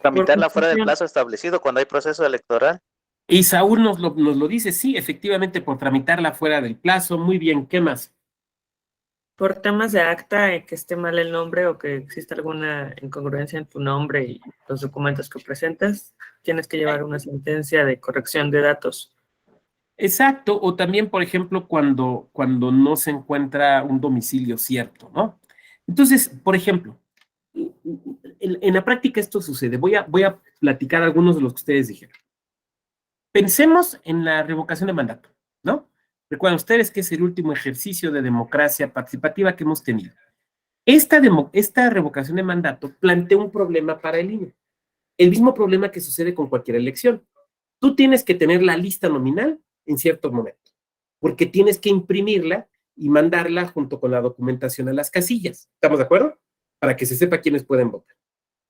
Tramitarla fuera del plazo establecido cuando hay proceso electoral. Y Saúl nos lo dice, sí, efectivamente, por tramitarla fuera del plazo, muy bien, ¿qué más? Por temas de acta, que esté mal el nombre o que exista alguna incongruencia en tu nombre y los documentos que presentas, tienes que llevar una sentencia de corrección de datos. Exacto, o también, por ejemplo, cuando no se encuentra un domicilio cierto, ¿no? Entonces, por ejemplo, en la práctica esto sucede. Voy a platicar algunos de los que ustedes dijeron. Pensemos en la revocación de mandato, ¿no? Recuerden ustedes que es el último ejercicio de democracia participativa que hemos tenido. Esta revocación de mandato plantea un problema para el INE. El mismo problema que sucede con cualquier elección. Tú tienes que tener la lista nominal en cierto momento, porque tienes que imprimirla y mandarla junto con la documentación a las casillas. ¿Estamos de acuerdo? para que se sepa quiénes pueden votar.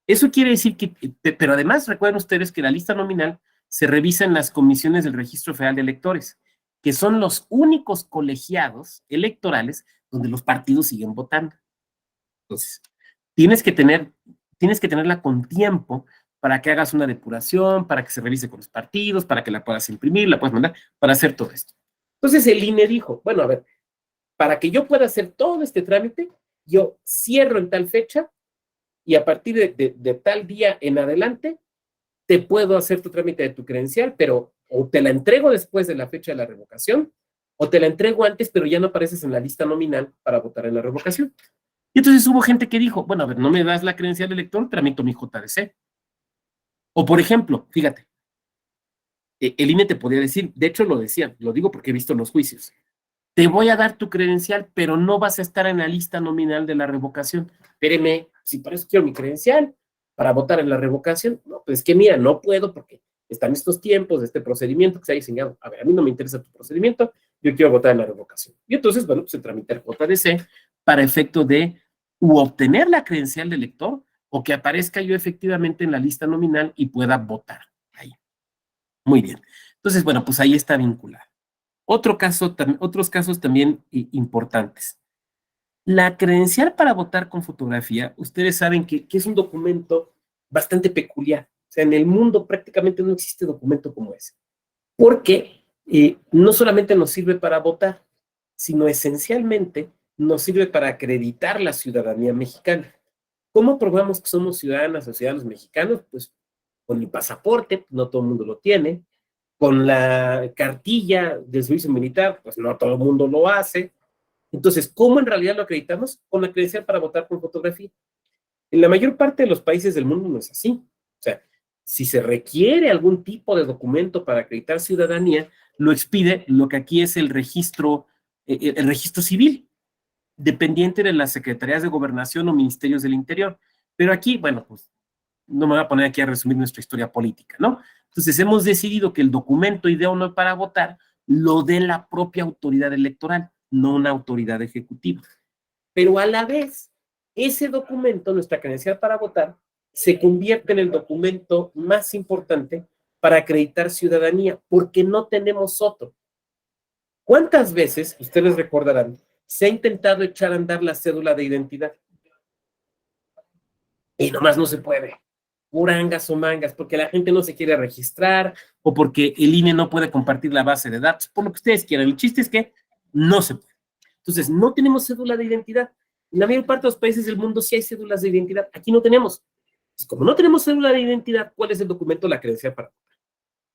Eso quiere decir que, pero además recuerden ustedes que la lista nominal se revisa en las comisiones del Registro Federal de Electores, que son los únicos colegiados electorales donde los partidos siguen votando. Entonces, tienes que tenerla con tiempo para que hagas una depuración, para que se revise con los partidos, para que la puedas imprimir, la puedas mandar, para hacer todo esto. Entonces el INE dijo, bueno, a ver, para que yo pueda hacer todo este trámite, yo cierro en tal fecha y a partir de tal día en adelante te puedo hacer tu trámite de tu credencial, pero o te la entrego después de la fecha de la revocación, o te la entrego antes, pero ya no apareces en la lista nominal para votar en la revocación. Y entonces hubo gente que dijo, bueno, a ver, no me das la credencial de elector, tramito mi JDC. O por ejemplo, fíjate, el INE te podía decir, de hecho lo decían, lo digo porque he visto los juicios, te voy a dar tu credencial, pero no vas a estar en la lista nominal de la revocación. Espéreme, si para eso quiero mi credencial, para votar en la revocación, no, pues es que mira, no puedo porque están estos tiempos de este procedimiento que se ha diseñado. A ver, a mí no me interesa tu procedimiento, yo quiero votar en la revocación. Y entonces, bueno, pues se tramita el JDC para efecto de obtener la credencial de elector o que aparezca yo efectivamente en la lista nominal y pueda votar ahí. Muy bien. Entonces, bueno, pues ahí está vinculado. Otros casos también importantes. La credencial para votar con fotografía, ustedes saben que es un documento bastante peculiar. O sea, en el mundo prácticamente no existe documento como ese. Porque no solamente nos sirve para votar, sino esencialmente nos sirve para acreditar la ciudadanía mexicana. ¿Cómo probamos que somos ciudadanas o ciudadanos mexicanos? Pues con el pasaporte, no todo el mundo lo tiene. Con la cartilla de servicio militar, pues no todo el mundo lo hace. Entonces, ¿cómo en realidad lo acreditamos? Con la credencial para votar con fotografía. En la mayor parte de los países del mundo no es así. O sea, si se requiere algún tipo de documento para acreditar ciudadanía, lo expide lo que aquí es el registro civil, dependiente de las secretarías de gobernación o ministerios del interior. Pero aquí, bueno, pues no me voy a poner aquí a resumir nuestra historia política, ¿no? Entonces hemos decidido que el documento idóneo para votar lo dé la propia autoridad electoral, no una autoridad ejecutiva. Pero a la vez, ese documento, nuestra credencial para votar, se convierte en el documento más importante para acreditar ciudadanía, porque no tenemos otro. ¿Cuántas veces, ustedes recordarán, se ha intentado echar a andar la cédula de identidad? Y nomás no se puede. Purangas o mangas, porque la gente no se quiere registrar o porque el INE no puede compartir la base de datos, por lo que ustedes quieran. El chiste es que no se puede. Entonces, no tenemos cédula de identidad. En la mayor parte de los países del mundo sí hay cédulas de identidad. Aquí no tenemos. Entonces, como no tenemos cédula de identidad, ¿cuál es el documento? La credencial para votar.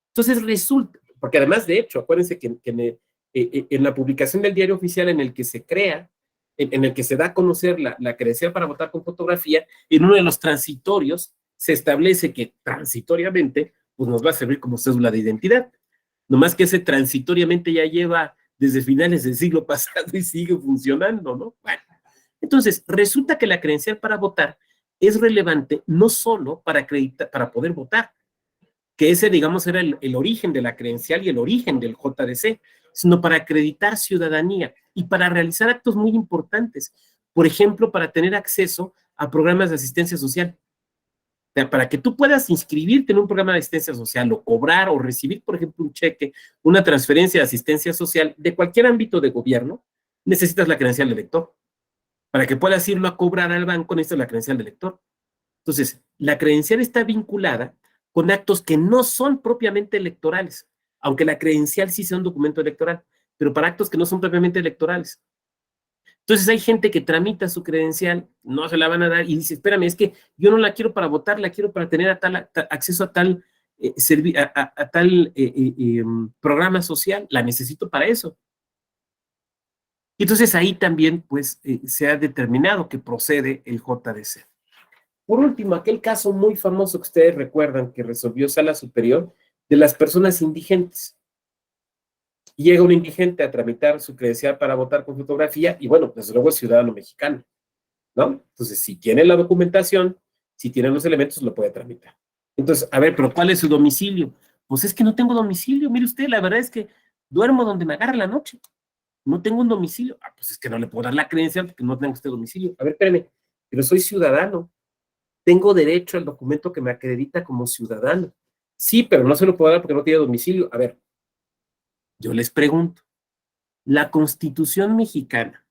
Entonces, resulta, porque además, de hecho, acuérdense que en la publicación del Diario Oficial en el que se crea, en el que se da a conocer la credencial para votar con fotografía, en uno de los transitorios se establece que transitoriamente pues nos va a servir como cédula de identidad. Nomás que ese transitoriamente ya lleva desde finales del siglo pasado y sigue funcionando, ¿no? Bueno, entonces resulta que la credencial para votar es relevante no solo para acreditar, para poder votar, que ese, digamos, era el origen de la credencial y el origen del JDC, sino para acreditar ciudadanía y para realizar actos muy importantes. Por ejemplo, para tener acceso a programas de asistencia social. O sea, para que tú puedas inscribirte en un programa de asistencia social o cobrar o recibir, por ejemplo, un cheque, una transferencia de asistencia social de cualquier ámbito de gobierno, necesitas la credencial de elector. Para que puedas irlo a cobrar al banco, necesitas la credencial de elector. Entonces, la credencial está vinculada con actos que no son propiamente electorales, aunque la credencial sí sea un documento electoral, pero para actos que no son propiamente electorales. Entonces hay gente que tramita su credencial, no se la van a dar y dice, espérame, es que yo no la quiero para votar, la quiero para tener acceso a tal, programa social, la necesito para eso. Entonces ahí también pues se ha determinado que procede el JDC. Por último, aquel caso muy famoso que ustedes recuerdan que resolvió Sala Superior de las personas indigentes. Llega un indigente a tramitar su credencial para votar con fotografía y bueno, pues luego es ciudadano mexicano, ¿no? Entonces, si tiene la documentación, si tiene los elementos, lo puede tramitar. Entonces, a ver, ¿pero cuál es su domicilio? Pues es que no tengo domicilio, mire usted, la verdad es que duermo donde me agarra la noche. No tengo un domicilio. Ah, pues es que no le puedo dar la credencial porque no tengo usted domicilio. A ver, espérame, pero soy ciudadano. Tengo derecho al documento que me acredita como ciudadano. Sí, pero no se lo puedo dar porque no tiene domicilio. A ver, yo les pregunto, ¿la Constitución mexicana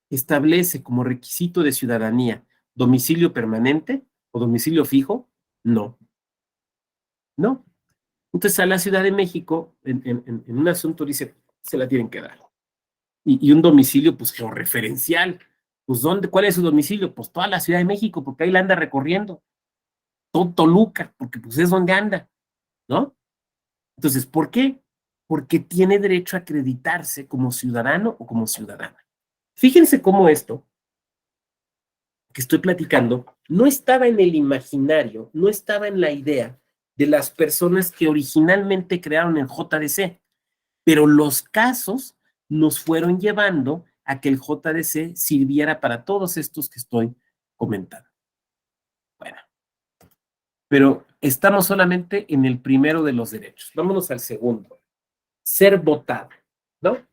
establece como requisito de ciudadanía domicilio permanente o domicilio fijo? No. No. Entonces a la Ciudad de México, en un asunto dice, se la tienen que dar. Y un domicilio, pues, georreferencial. Pues, ¿cuál es su domicilio? Pues toda la Ciudad de México, porque ahí la anda recorriendo. Todo Toluca, porque pues es donde anda, ¿no? Entonces, ¿por qué? Porque tiene derecho a acreditarse como ciudadano o como ciudadana. Fíjense cómo esto que estoy platicando no estaba en el imaginario, no estaba en la idea de las personas que originalmente crearon el JDC, pero los casos nos fueron llevando a que el JDC sirviera para todos estos que estoy comentando. Bueno, pero estamos solamente en el primero de los derechos. Vámonos al segundo. Ser votado, ¿no?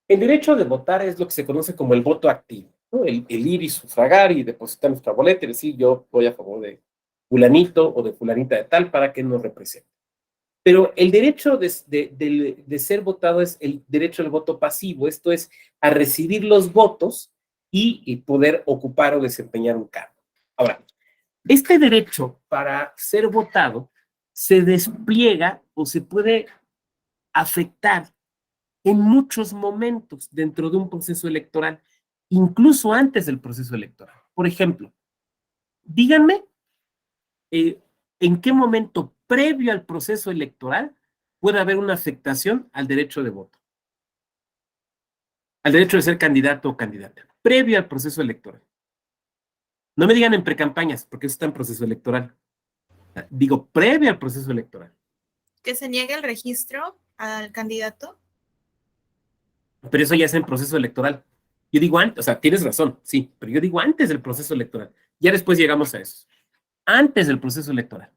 El derecho de votar es lo que se conoce como el voto activo, ¿no? El ir y sufragar y depositar nuestra boleta y decir yo voy a favor de fulanito o de fulanita de tal para que nos represente. Pero el derecho de ser votado es el derecho al voto pasivo, esto es a recibir los votos y poder ocupar o desempeñar un cargo. Ahora, este derecho para ser votado se despliega o se puede afectar en muchos momentos dentro de un proceso electoral, incluso antes del proceso electoral. Por ejemplo, díganme en qué momento previo al proceso electoral puede haber una afectación al derecho de voto, al derecho de ser candidato o candidata, previo al proceso electoral. No me digan en precampañas, porque eso está en proceso electoral. Digo, previo al proceso electoral. ¿Que se niegue el registro al candidato? Pero eso ya es en proceso electoral. Yo digo antes, o sea, tienes razón, sí, pero yo digo antes del proceso electoral. Ya después llegamos a eso. Antes del proceso electoral.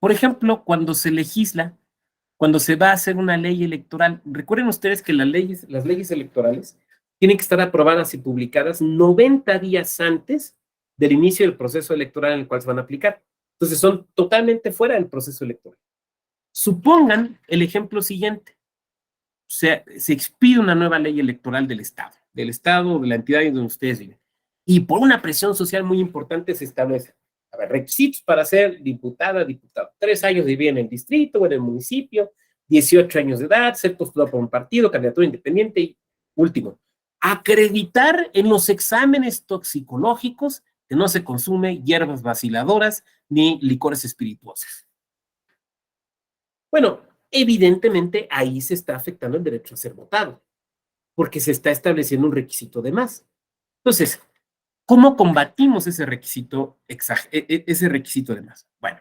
Por ejemplo, cuando se legisla, cuando se va a hacer una ley electoral, recuerden ustedes que las leyes electorales tienen que estar aprobadas y publicadas 90 días antes del inicio del proceso electoral en el cual se van a aplicar. Entonces son totalmente fuera del proceso electoral. Supongan el ejemplo siguiente. Se expide una nueva ley electoral del Estado o de la entidad en donde ustedes viven. Y por una presión social muy importante se establece, a ver, requisitos para ser diputada, diputado. 3 años de vivir en el distrito o en el municipio, 18 años de edad, ser postulado por un partido, candidatura independiente y, último, acreditar en los exámenes toxicológicos que no se consume hierbas vaciladoras ni licores espirituosos. Bueno, evidentemente ahí se está afectando el derecho a ser votado, porque se está estableciendo un requisito de más. Entonces, ¿cómo combatimos ese requisito de más? Bueno,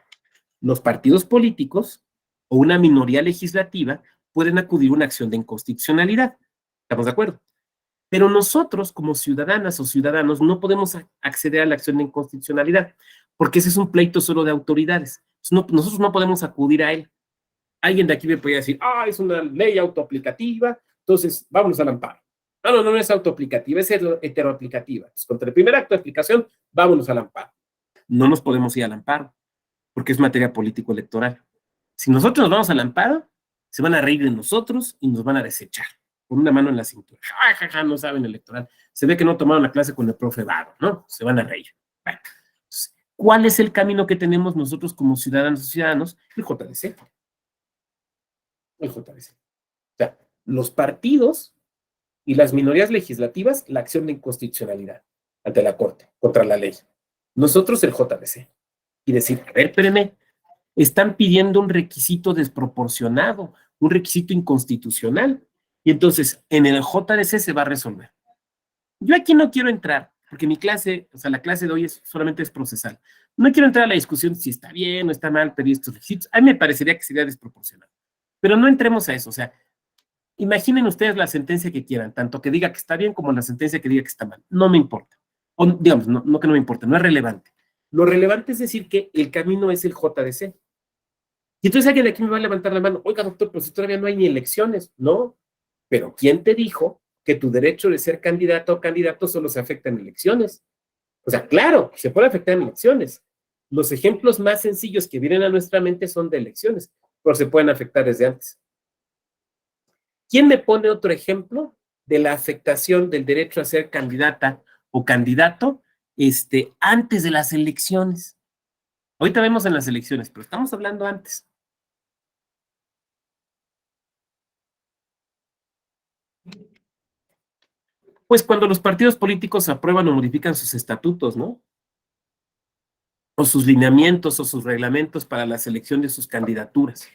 los partidos políticos o una minoría legislativa pueden acudir a una acción de inconstitucionalidad. ¿Estamos de acuerdo? Pero nosotros, como ciudadanas o ciudadanos, no podemos acceder a la acción de inconstitucionalidad, porque ese es un pleito solo de autoridades. Nosotros no podemos acudir a él. Alguien de aquí me podría decir, es una ley autoaplicativa, entonces vámonos al amparo. No es autoaplicativa, es heteroaplicativa. Entonces, contra el primer acto de aplicación, vámonos al amparo. No nos podemos ir al amparo, porque es materia político-electoral. Si nosotros nos vamos al amparo, se van a reír de nosotros y nos van a desechar, con una mano en la cintura. No saben electoral. Se ve que no tomaron la clase con el profe Vago, ¿no? Se van a reír. Bueno, entonces, ¿cuál es el camino que tenemos nosotros como ciudadanos y ciudadanos? El JDC. El JDC. O sea, los partidos y las minorías legislativas, la acción de inconstitucionalidad ante la Corte, contra la ley. Nosotros el JDC. Y decir, a ver, espérenme, están pidiendo un requisito desproporcionado, un requisito inconstitucional. Y entonces, en el JDC se va a resolver. Yo aquí no quiero entrar, porque mi clase, o sea, la clase de hoy solamente es procesal. No quiero entrar a la discusión si está bien o está mal pedir estos requisitos. A mí me parecería que sería desproporcionado. Pero no entremos a eso, o sea, imaginen ustedes la sentencia que quieran, tanto que diga que está bien como la sentencia que diga que está mal. No me importa. O, digamos, no que no me importa, no es relevante. Lo relevante es decir que el camino es el JDC. Y entonces alguien de aquí me va a levantar la mano, oiga, doctor, pero si todavía no hay ni elecciones. No, pero ¿quién te dijo que tu derecho de ser candidato o candidato solo se afecta en elecciones? O sea, claro, se puede afectar en elecciones. Los ejemplos más sencillos que vienen a nuestra mente son de elecciones, pero se pueden afectar desde antes. ¿Quién me pone otro ejemplo de la afectación del derecho a ser candidata o candidato antes de las elecciones? Ahorita vemos en las elecciones, pero estamos hablando antes. Pues cuando los partidos políticos aprueban o modifican sus estatutos, ¿no? O sus lineamientos o sus reglamentos para la selección de sus candidaturas.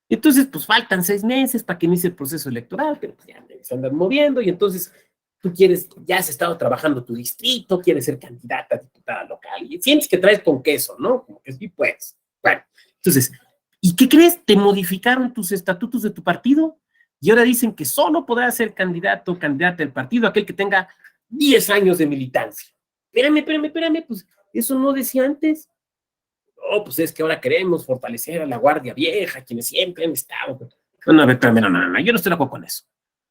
Entonces, pues faltan 6 meses para que inicie el proceso electoral, pero pues ya se andan moviendo y entonces tú quieres, ya has estado trabajando tu distrito, quieres ser candidata a diputada local y sientes que traes con queso, ¿no? Como que sí puedes. Bueno, entonces, ¿y qué crees? Te modificaron tus estatutos de tu partido y ahora dicen que solo podrá ser candidato o candidata del partido aquel que tenga 10 años de militancia. Espérame, pues eso no decía antes. Oh, pues es que ahora queremos fortalecer a la guardia vieja, quienes siempre han estado. No, a ver, espérame, no, yo no estoy de acuerdo con eso.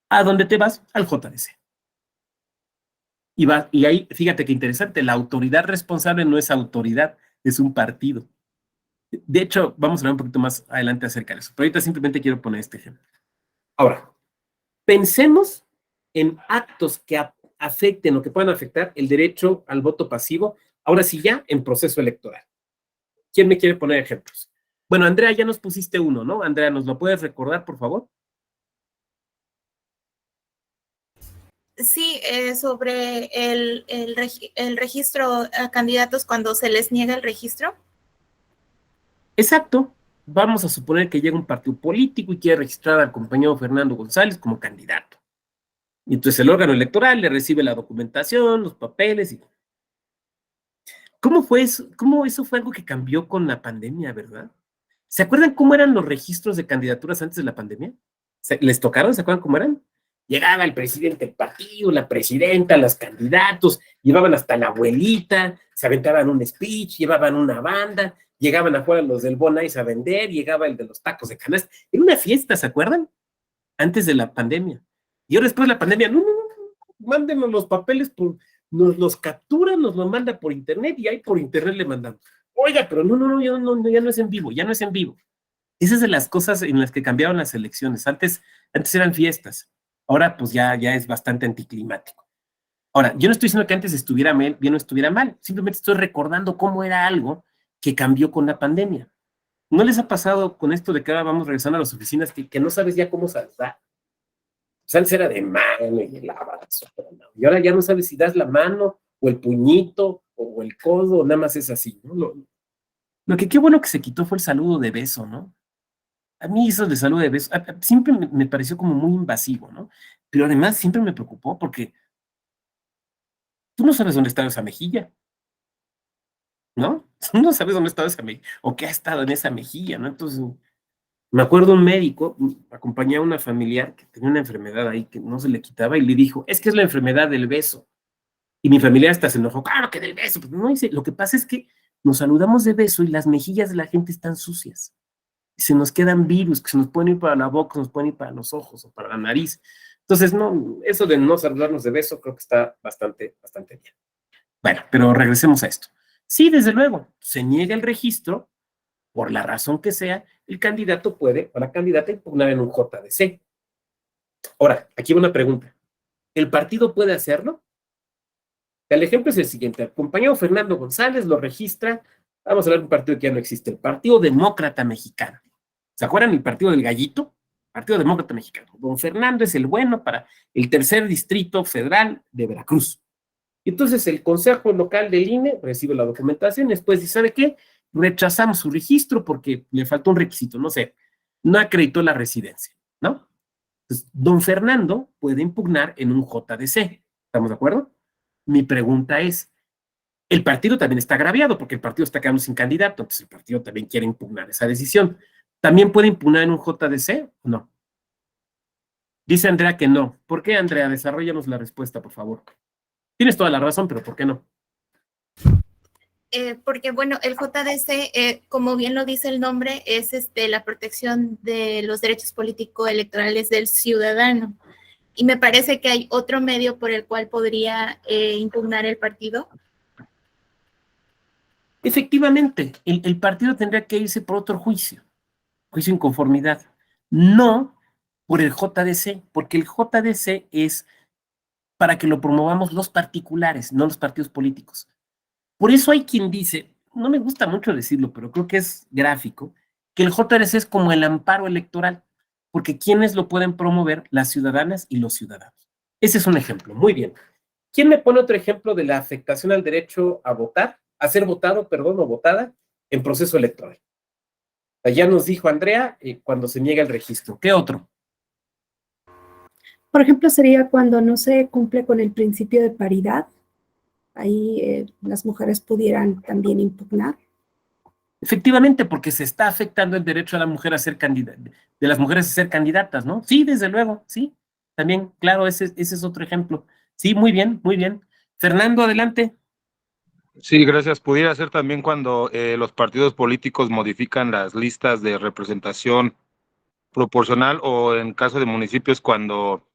¿A dónde te vas? Al JDC. Y ahí, fíjate qué interesante, la autoridad responsable no es autoridad, es un partido. De hecho, vamos a hablar un poquito más adelante acerca de eso, pero ahorita simplemente quiero poner este ejemplo. Ahora, pensemos en actos que afecten o que puedan afectar el derecho al voto pasivo, ahora sí ya en proceso electoral. ¿Quién me quiere poner ejemplos? Bueno, Andrea, ya nos pusiste uno, ¿no? Andrea, ¿nos lo puedes recordar, por favor? Sí, sobre el registro a candidatos cuando se les niega el registro. Exacto. Vamos a suponer que llega un partido político y quiere registrar al compañero Fernando González como candidato. Y entonces el órgano electoral le recibe la documentación, los papeles y... ¿Cómo fue eso? ¿Cómo eso fue algo que cambió con la pandemia, verdad? ¿Se acuerdan cómo eran los registros de candidaturas antes de la pandemia? ¿Les tocaron? ¿Se acuerdan cómo eran? Llegaba el presidente del partido, la presidenta, los candidatos, llevaban hasta la abuelita, se aventaban un speech, llevaban una banda, llegaban afuera los del Bon Ice a vender, llegaba el de los tacos de canasta. Era una fiesta, ¿se acuerdan? Antes de la pandemia. Y ahora después de la pandemia, no, mándenos los papeles, nos los capturan, nos los manda por internet y ahí por internet le mandamos. Oiga, pero no, ya no es en vivo, ya no es en vivo. Esas son las cosas en las que cambiaron las elecciones. Antes eran fiestas. Ahora, pues ya es bastante anticlimático. Ahora, yo no estoy diciendo que antes estuviera bien o estuviera mal. Simplemente estoy recordando cómo era algo que cambió con la pandemia. ¿No les ha pasado con esto de que ahora vamos regresando a las oficinas que no sabes ya cómo saludar? Antes era de mano y el abrazo. Y ahora ya no sabes si das la mano o el puñito o el codo, o nada más es así, ¿no? Lo que qué bueno que se quitó fue el saludo de beso, ¿no? A mí eso de saludo de beso siempre me pareció como muy invasivo, ¿no? Pero además siempre me preocupó porque tú no sabes dónde está esa mejilla, ¿no? Tú no sabes dónde está esa mejilla o qué ha estado en esa mejilla, ¿no? Entonces, me acuerdo un médico, acompañaba a una familiar que tenía una enfermedad ahí que no se le quitaba y le dijo, es que es la enfermedad del beso. Y mi familiar hasta se enojó, claro que del beso. Pues no, dice, lo que pasa es que nos saludamos de beso y las mejillas de la gente están sucias. Se nos quedan virus que se nos pueden ir para la boca, se nos pueden ir para los ojos o para la nariz. Entonces, no, eso de no saludarnos de beso creo que está bastante bien. Bueno, pero regresemos a esto. Sí, desde luego, se niega el registro, por la razón que sea, el candidato puede, o la candidata, impugnar en un JDC. Ahora, aquí va una pregunta. ¿El partido puede hacerlo? El ejemplo es el siguiente. El compañero Fernando González lo registra. Vamos a hablar de un partido que ya no existe, el Partido Demócrata Mexicano. ¿Se acuerdan el Partido del Gallito? Partido Demócrata Mexicano. Don Fernando es el bueno para el tercer distrito federal de Veracruz. Y entonces el Consejo Local del INE recibe la documentación y después dice, ¿sabe qué? Rechazamos su registro porque le faltó un requisito, no sé, no acreditó la residencia, ¿no? Entonces, don Fernando puede impugnar en un JDC. ¿Estamos de acuerdo? Mi pregunta es, el partido también está agraviado porque el partido está quedando sin candidato, entonces el partido también quiere impugnar esa decisión. ¿También puede impugnar en un JDC o no? Dice Andrea que no. ¿Por qué, Andrea? Desarrollanos la respuesta, por favor. Tienes toda la razón, pero ¿por qué no? porque bueno, el JDC, como bien lo dice el nombre, es la protección de los derechos político-electorales del ciudadano. Y me parece que hay otro medio por el cual podría impugnar el partido. Efectivamente, el partido tendría que irse por otro juicio inconformidad, no por el JDC, porque el JDC es para que lo promovamos los particulares, no los partidos políticos. Por eso hay quien dice, no me gusta mucho decirlo, pero creo que es gráfico, que el JDC es como el amparo electoral, porque quienes lo pueden promover, las ciudadanas y los ciudadanos. Ese es un ejemplo, muy bien. ¿Quién me pone otro ejemplo de la afectación al derecho a votar, a ser votado, perdón, o votada en proceso electoral? Ya nos dijo Andrea, cuando se niega el registro. ¿Qué otro? Por ejemplo, sería cuando no se cumple con el principio de paridad. Ahí las mujeres pudieran también impugnar. Efectivamente, porque se está afectando el derecho a la mujer a ser candidata, de las mujeres a ser candidatas, ¿no? Sí, desde luego, sí. También, claro, ese es otro ejemplo. Sí, muy bien, muy bien. Fernando, adelante. Sí, gracias. Pudiera ser también cuando los partidos políticos modifican las listas de representación proporcional o en caso de municipios cuando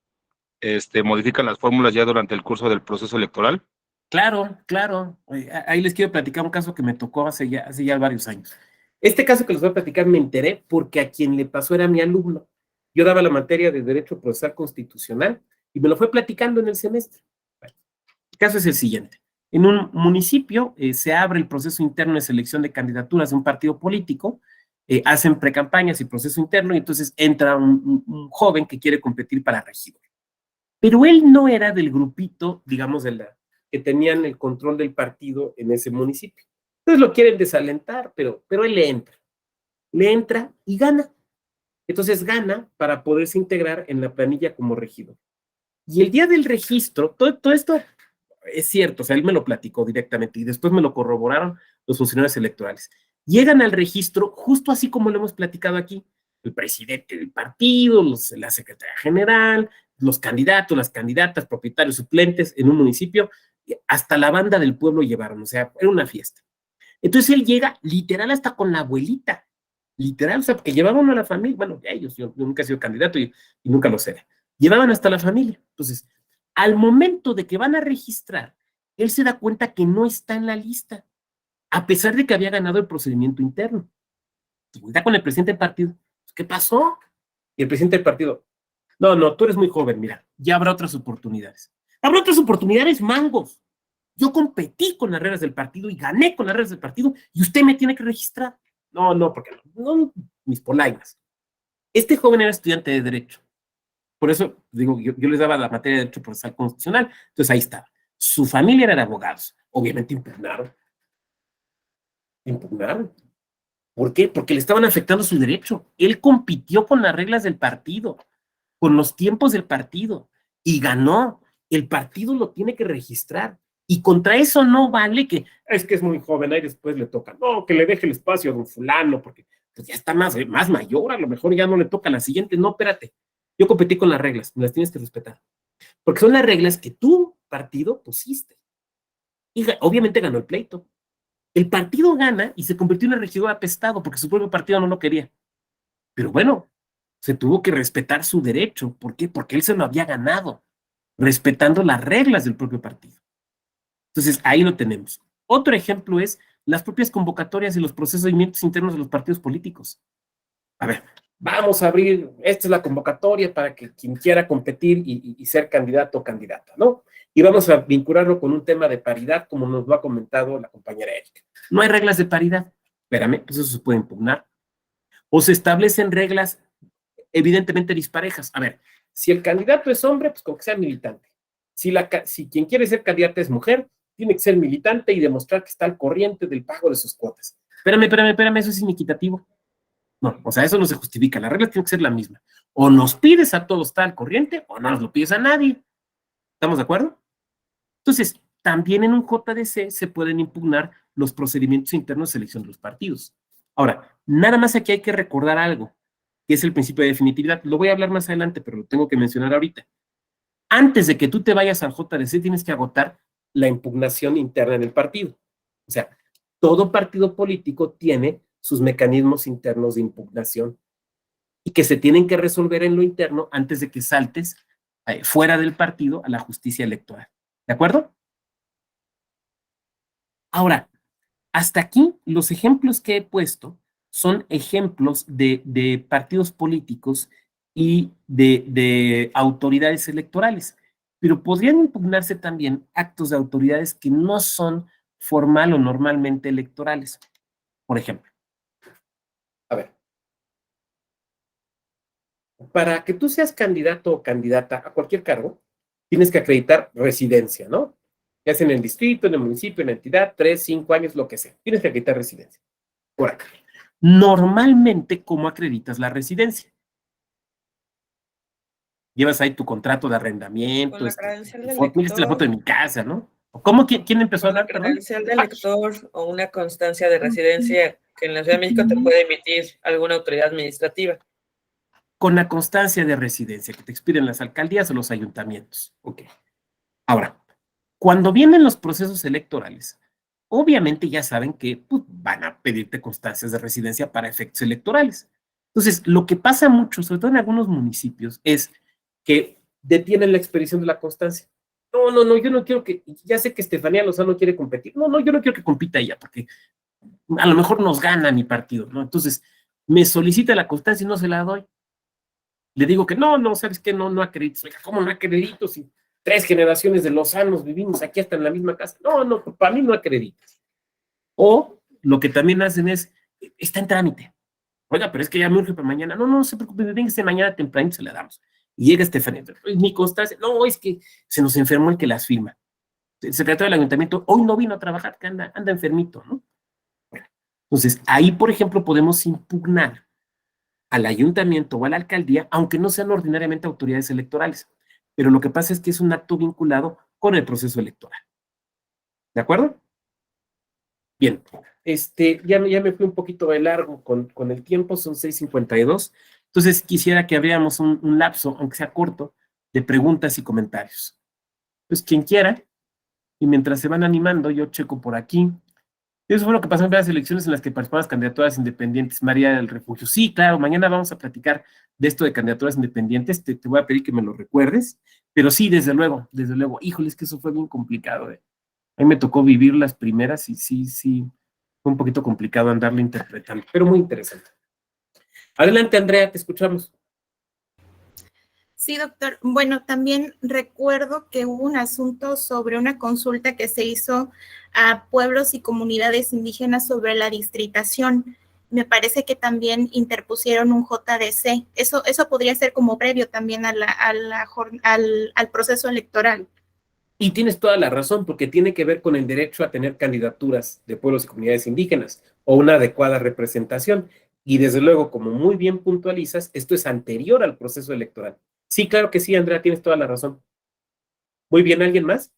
modifican las fórmulas ya durante el curso del proceso electoral. Claro, claro. Ahí les quiero platicar un caso que me tocó hace ya varios años. Este caso que les voy a platicar me enteré porque a quien le pasó era mi alumno. Yo daba la materia de Derecho Procesal Constitucional y me lo fue platicando en el semestre. Bueno, el caso es el siguiente. En un municipio se abre el proceso interno de selección de candidaturas de un partido político, hacen precampañas y proceso interno, y entonces entra un joven que quiere competir para regidor. Pero él no era del grupito, digamos, que tenían el control del partido en ese municipio. Entonces lo quieren desalentar, pero él le entra y gana. Entonces gana para poderse integrar en la planilla como regidor. Y el día del registro, todo esto es cierto, o sea, él me lo platicó directamente y después me lo corroboraron los funcionarios electorales. Llegan al registro justo así como lo hemos platicado aquí, el presidente del partido, la secretaria general, los candidatos, las candidatas, propietarios, suplentes en un municipio, hasta la banda del pueblo llevaron, o sea, era una fiesta. Entonces él llega literal hasta con la abuelita, literal, o sea, porque llevaban a la familia, bueno, ellos, yo nunca he sido candidato y nunca lo seré, llevaban hasta la familia. Entonces, al momento de que van a registrar, él se da cuenta que no está en la lista, a pesar de que había ganado el procedimiento interno. Se cuenta con el presidente del partido. ¿Qué pasó? Y el presidente del partido, no, tú eres muy joven, mira, ya habrá otras oportunidades. Habrá otras oportunidades, mangos. Yo competí con las reglas del partido y gané con las reglas del partido y usted me tiene que registrar. No, porque no, mis polainas. Este joven era estudiante de Derecho. Por eso, digo, yo les daba la materia de Derecho Procesal Constitucional, entonces ahí estaba. Su familia era de abogados. Obviamente impugnaron. ¿Impugnaron? ¿Por qué? Porque le estaban afectando su derecho. Él compitió con las reglas del partido, con los tiempos del partido, y ganó. El partido lo tiene que registrar. Y contra eso no vale que es muy joven, ahí después le toca. No, que le deje el espacio a don fulano, porque pues ya está más mayor, a lo mejor ya no le toca a la siguiente. No, espérate. Yo competí con las reglas, me las tienes que respetar. Porque son las reglas que tu partido pusiste. Y obviamente ganó el pleito. El partido gana y se convirtió en un regidor apestado porque su propio partido no lo quería. Pero bueno, se tuvo que respetar su derecho. ¿Por qué? Porque él se lo había ganado, respetando las reglas del propio partido. Entonces, ahí lo tenemos. Otro ejemplo es las propias convocatorias y los procedimientos internos de los partidos políticos. A ver, vamos a abrir, esta es la convocatoria para que quien quiera competir y ser candidato o candidata, ¿no? Y vamos a vincularlo con un tema de paridad, como nos lo ha comentado la compañera Erika. No hay reglas de paridad. Espérame, pues eso se puede impugnar. O se establecen reglas evidentemente disparejas. A ver, si el candidato es hombre, pues con que sea militante. Si quien quiere ser candidata es mujer, tiene que ser militante y demostrar que está al corriente del pago de sus cuotas. Espérame, eso es inequitativo. No, o sea, eso no se justifica. La regla tiene que ser la misma. O nos pides a todos estar al corriente, o no nos lo pides a nadie. ¿Estamos de acuerdo? Entonces, también en un JDC se pueden impugnar los procedimientos internos de selección de los partidos. Ahora, nada más aquí hay que recordar algo, que es el principio de definitividad. Lo voy a hablar más adelante, pero lo tengo que mencionar ahorita. Antes de que tú te vayas al JDC, tienes que agotar la impugnación interna del partido. O sea, todo partido político tiene sus mecanismos internos de impugnación y que se tienen que resolver en lo interno antes de que saltes fuera del partido a la justicia electoral. ¿De acuerdo? Ahora, hasta aquí los ejemplos que he puesto son ejemplos de partidos políticos y de autoridades electorales, pero podrían impugnarse también actos de autoridades que no son formal o normalmente electorales. Por ejemplo, a ver, para que tú seas candidato o candidata a cualquier cargo, tienes que acreditar residencia, ¿no? Ya sea en el distrito, en el municipio, en la entidad, 3, 5 años, lo que sea. Tienes que acreditar residencia. Por acá. Normalmente, ¿cómo acreditas la residencia? Llevas ahí tu contrato de arrendamiento. Con la credencial del Mira, esta es la foto de mi casa, ¿no? ¿Cómo? ¿Quién empezó a hablar? Con la credencial de lector o una constancia de residencia que en la Ciudad de México te puede emitir alguna autoridad administrativa. Con la constancia de residencia que te expiren las alcaldías o los ayuntamientos. Ok. Ahora, cuando vienen los procesos electorales, obviamente ya saben que pues, van a pedirte constancias de residencia para efectos electorales. Entonces, lo que pasa mucho, sobre todo en algunos municipios, es que detienen la expedición de la constancia. No, yo no quiero que, ya sé que Estefanía Lozano quiere competir. No, yo no quiero que compita ella, porque a lo mejor nos gana mi partido, ¿no? Entonces, me solicita la constancia y no se la doy. Le digo que no, ¿sabes qué? No acredito. Oiga, ¿cómo no acredito si 3 generaciones de Lozanos vivimos aquí hasta en la misma casa? No, para mí no acreditas. O lo que también hacen es, está en trámite. Oiga, pero es que ya me urge para mañana. No se preocupe, véngase mañana tempranito, se la damos. Y llega Estefanía, mi constancia, no, es que se nos enfermó el que las firma. El secretario del ayuntamiento hoy no vino a trabajar, que anda enfermito, ¿no? Bueno, entonces, ahí, por ejemplo, podemos impugnar al ayuntamiento o a la alcaldía, aunque no sean ordinariamente autoridades electorales. Pero lo que pasa es que es un acto vinculado con el proceso electoral. ¿De acuerdo? Bien, ya me fui un poquito de largo con el tiempo, son 6:52. Entonces quisiera que abriéramos un lapso, aunque sea corto, de preguntas y comentarios. Pues quien quiera, y mientras se van animando, yo checo por aquí. Eso fue lo que pasó en varias elecciones en las que participaron las candidaturas independientes. María del Refugio. Sí, claro, mañana vamos a platicar de esto de candidaturas independientes. Te voy a pedir que me lo recuerdes. Pero sí, desde luego. Híjole, es que eso fue bien complicado. A mí me tocó vivir las primeras y sí, fue un poquito complicado andarlo interpretando, pero muy interesante. Adelante, Andrea, te escuchamos. Sí, doctor. Bueno, también recuerdo que hubo un asunto sobre una consulta que se hizo a pueblos y comunidades indígenas sobre la distritación. Me parece que también interpusieron un JDC. Eso podría ser como previo también al proceso electoral. Y tienes toda la razón, porque tiene que ver con el derecho a tener candidaturas de pueblos y comunidades indígenas o una adecuada representación. Y desde luego, como muy bien puntualizas, esto es anterior al proceso electoral. Sí, claro que sí, Andrea, tienes toda la razón. Muy bien, ¿alguien más?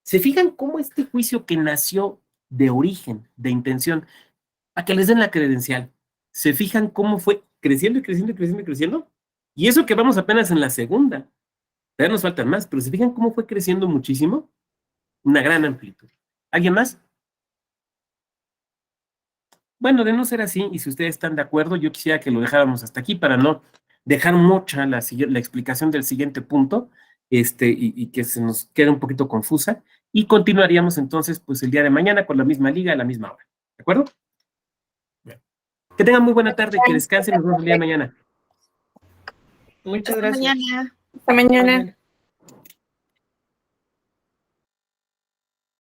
¿Se fijan cómo este juicio que nació de origen, de intención, a que les den la credencial, se fijan cómo fue creciendo y creciendo y creciendo y creciendo? Y eso que vamos apenas en la segunda. Ya nos faltan más, pero ¿se fijan cómo fue creciendo muchísimo? Una gran amplitud. ¿Alguien más? Bueno, de no ser así, y si ustedes están de acuerdo, yo quisiera que lo dejáramos hasta aquí para no dejar mucha la explicación del siguiente punto, y que se nos quede un poquito confusa, y continuaríamos entonces, pues, el día de mañana con la misma liga a la misma hora. ¿De acuerdo? Bien. Que tengan muy buena tarde, que descansen, nos vemos el día de mañana. Muchas Hasta gracias. mañana. Hasta mañana.